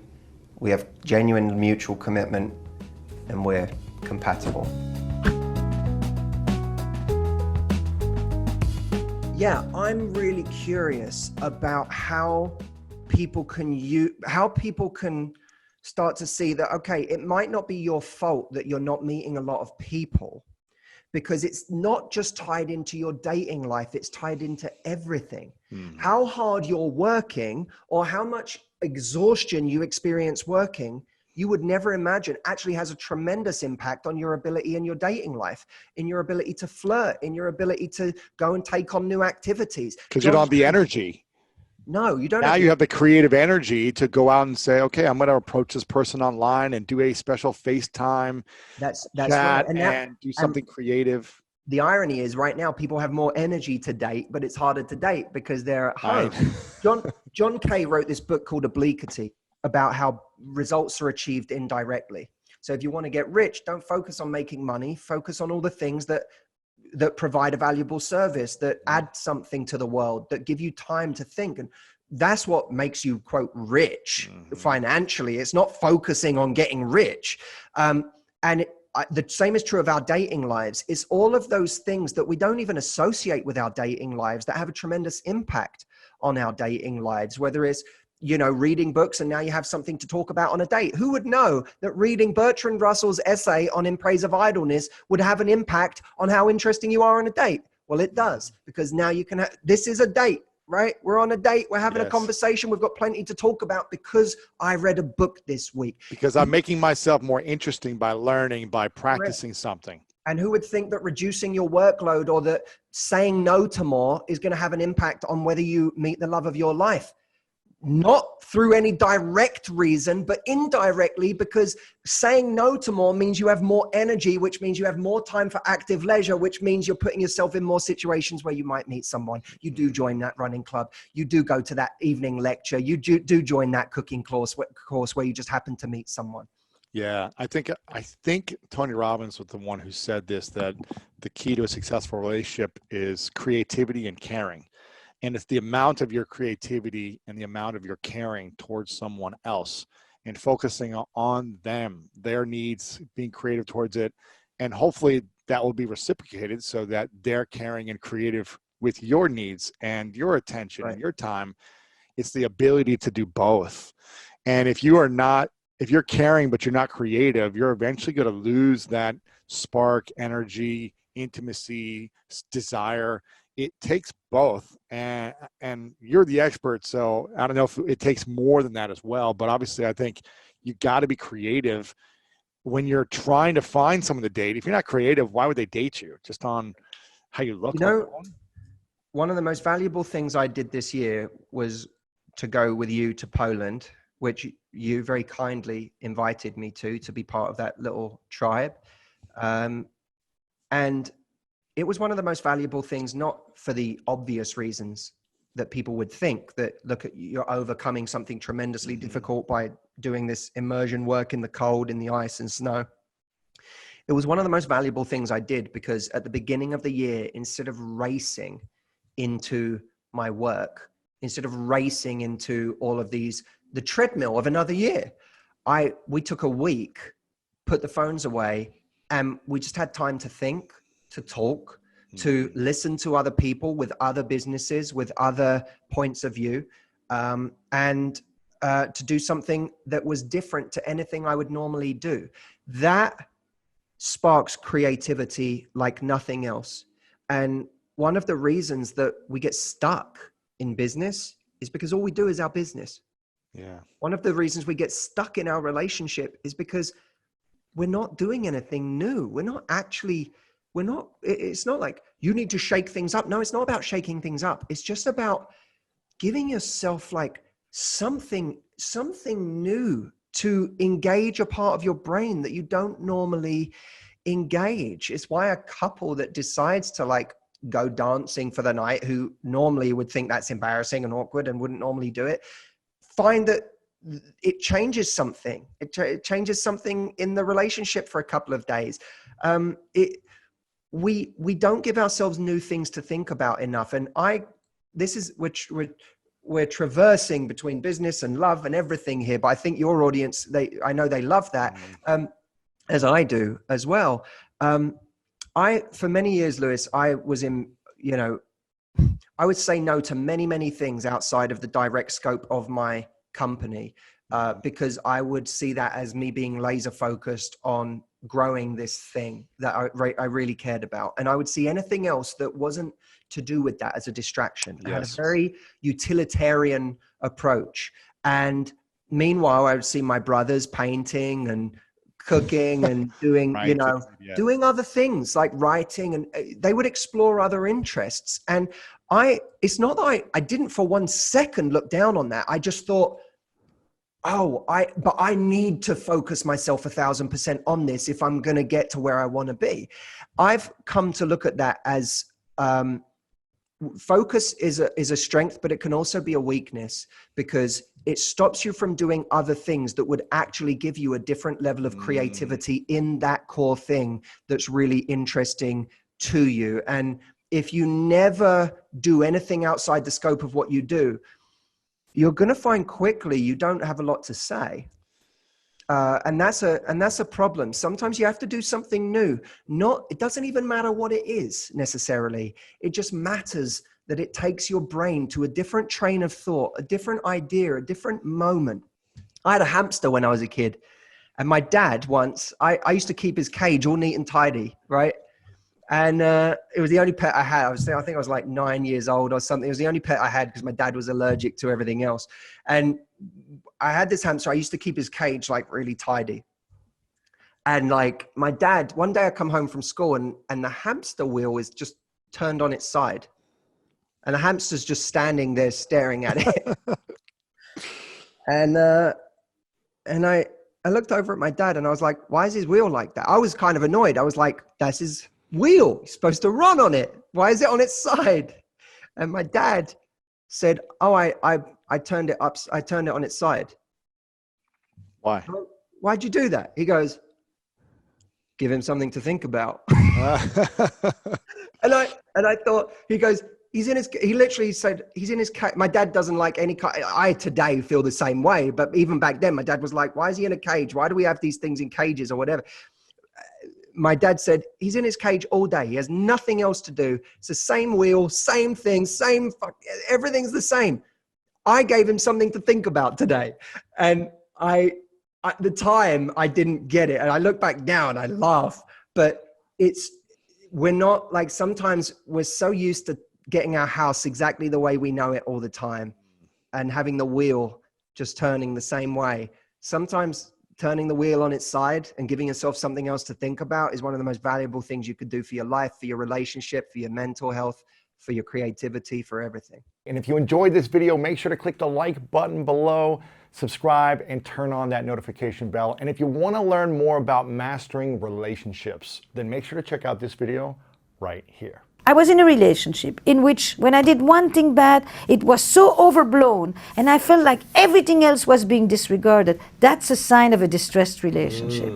We have genuine mutual commitment, and we're compatible. Yeah, I'm really curious about how people can start to see that, okay, it might not be your fault that you're not meeting a lot of people, because it's not just tied into your dating life, it's tied into everything. How hard you're working or how much exhaustion you experience working, you would never imagine actually has a tremendous impact on your ability in your dating life, in your ability to flirt, in your ability to go and take on new activities. Because you don't have the energy. No, you don't. Now you have the creative energy to go out and say, okay, I'm going to approach this person online and do a special FaceTime that's chat right. and do something creative. The irony is right now people have more energy to date, but it's harder to date because they're at home. Right. John Kay wrote this book called Obliquity about how results are achieved indirectly. So if you want to get rich, don't focus on making money, focus on all the things that provide a valuable service, that add something to the world, that give you time to think. And that's what makes you, quote, rich financially. It's not focusing on getting rich. The same is true of our dating lives. It's all of those things that we don't even associate with our dating lives that have a tremendous impact on our dating lives, whether it's, reading books and now you have something to talk about on a date. Who would know that reading Bertrand Russell's essay on In Praise of Idleness would have an impact on how interesting you are on a date? Well, it does, because now you can this is a date, right? We're on a date. We're having a conversation. We've got plenty to talk about because I read a book this week. Because I'm making myself more interesting by learning, by practicing something. And who would think that reducing your workload or that saying no to more is going to have an impact on whether you meet the love of your life? Not through any direct reason, but indirectly, because saying no to more means you have more energy, which means you have more time for active leisure, which means you're putting yourself in more situations where you might meet someone. You do join that running club. You do go to that evening lecture. You do join that cooking course where you just happen to meet someone. Yeah, I think Tony Robbins was the one who said this, that the key to a successful relationship is creativity and caring. And it's the amount of your creativity and the amount of your caring towards someone else and focusing on them, their needs, being creative towards it. And hopefully that will be reciprocated so that they're caring and creative with your needs and your attention and your time. It's the ability to do both. And if you're caring, but you're not creative, you're eventually going to lose that spark, energy, intimacy, desire. It takes both, and you're the expert, so I don't know if it takes more than that as well, but obviously I think you got to be creative when you're trying to find someone to date. If you're not creative, why would they date you? Just on how you look. One of the most valuable things I did this year was to go with you to Poland, which you very kindly invited me to be part of that little tribe. And it was one of the most valuable things, not for the obvious reasons that people would think, that look at you're overcoming something tremendously difficult by doing this immersion work in the cold, in the ice and snow. It was one of the most valuable things I did, because at the beginning of the year, instead of racing into my work, instead of racing into all of these, the treadmill of another year, we took a week, put the phones away, and we just had time to think, to talk, to listen to other people with other businesses, with other points of view, and to do something that was different to anything I would normally do. That sparks creativity like nothing else. And one of the reasons that we get stuck in business is because all we do is our business. Yeah. One of the reasons we get stuck in our relationship is because we're not doing anything new. It's not like you need to shake things up. No, it's not about shaking things up. It's just about giving yourself like something new to engage a part of your brain that you don't normally engage. It's why a couple that decides to like go dancing for the night, who normally would think that's embarrassing and awkward and wouldn't normally do it, find that it changes something. It changes something in the relationship for a couple of days. We don't give ourselves new things to think about enough. And we're traversing between business and love and everything here, but I think your audience, I know they love that, as I do as well. For many years, Lewis, I was in, I would say no to many, many things outside of the direct scope of my company, because I would see that as me being laser focused on growing this thing that I really cared about. And I would see anything else that wasn't to do with that as a distraction. Yes. I had a very utilitarian approach. And meanwhile, I would see my brothers painting and cooking and doing, doing other things like writing, and they would explore other interests. And it's not that I didn't for one second look down on that. I just thought, but I need to focus myself 1,000% on this if I'm going to get to where I want to be. I've come to look at that as focus is a strength, but it can also be a weakness, because it stops you from doing other things that would actually give you a different level of creativity in that core thing that's really interesting to you. And if you never do anything outside the scope of what you do, you're going to find quickly you don't have a lot to say. And that's a problem. Sometimes you have to do something new. It doesn't even matter what it is necessarily. It just matters that it takes your brain to a different train of thought, a different idea, a different moment. I had a hamster when I was a kid, and my dad once, I used to keep his cage all neat and tidy, right? And it was the only pet I had. I think I was like 9 years old or something. It was the only pet I had because my dad was allergic to everything else. And I had this hamster. I used to keep his cage like really tidy. And like my dad, one day I come home from school and the hamster wheel is just turned on its side. And the hamster's just standing there staring at it. And I looked over at my dad and I was like, why is his wheel like that? I was kind of annoyed. I was like, that's his wheel. He's supposed to run on it. Why is it on its side? And my dad said, oh, I turned it up. I turned it on its side. Why? Why'd you do that? He goes, give him something to think about. And I thought, he goes, he literally said, he's in his cage. My dad doesn't like any, I today feel the same way, but even back then, my dad was like, why is he in a cage? Why do we have these things in cages or whatever? My dad said, he's in his cage all day. He has nothing else to do. It's the same wheel, same thing, everything's the same. I gave him something to think about today. And at the time I didn't get it. And I look back now and I laugh, but we're not like, sometimes we're so used to getting our house exactly the way we know it all the time and having the wheel just turning the same way. Sometimes turning the wheel on its side and giving yourself something else to think about is one of the most valuable things you could do for your life, for your relationship, for your mental health, for your creativity, for everything. And if you enjoyed this video, make sure to click the like button below, subscribe, and turn on that notification bell. And if you want to learn more about mastering relationships, then make sure to check out this video right here. I was in a relationship in which when I did one thing bad, it was so overblown and I felt like everything else was being disregarded. That's a sign of a distressed relationship.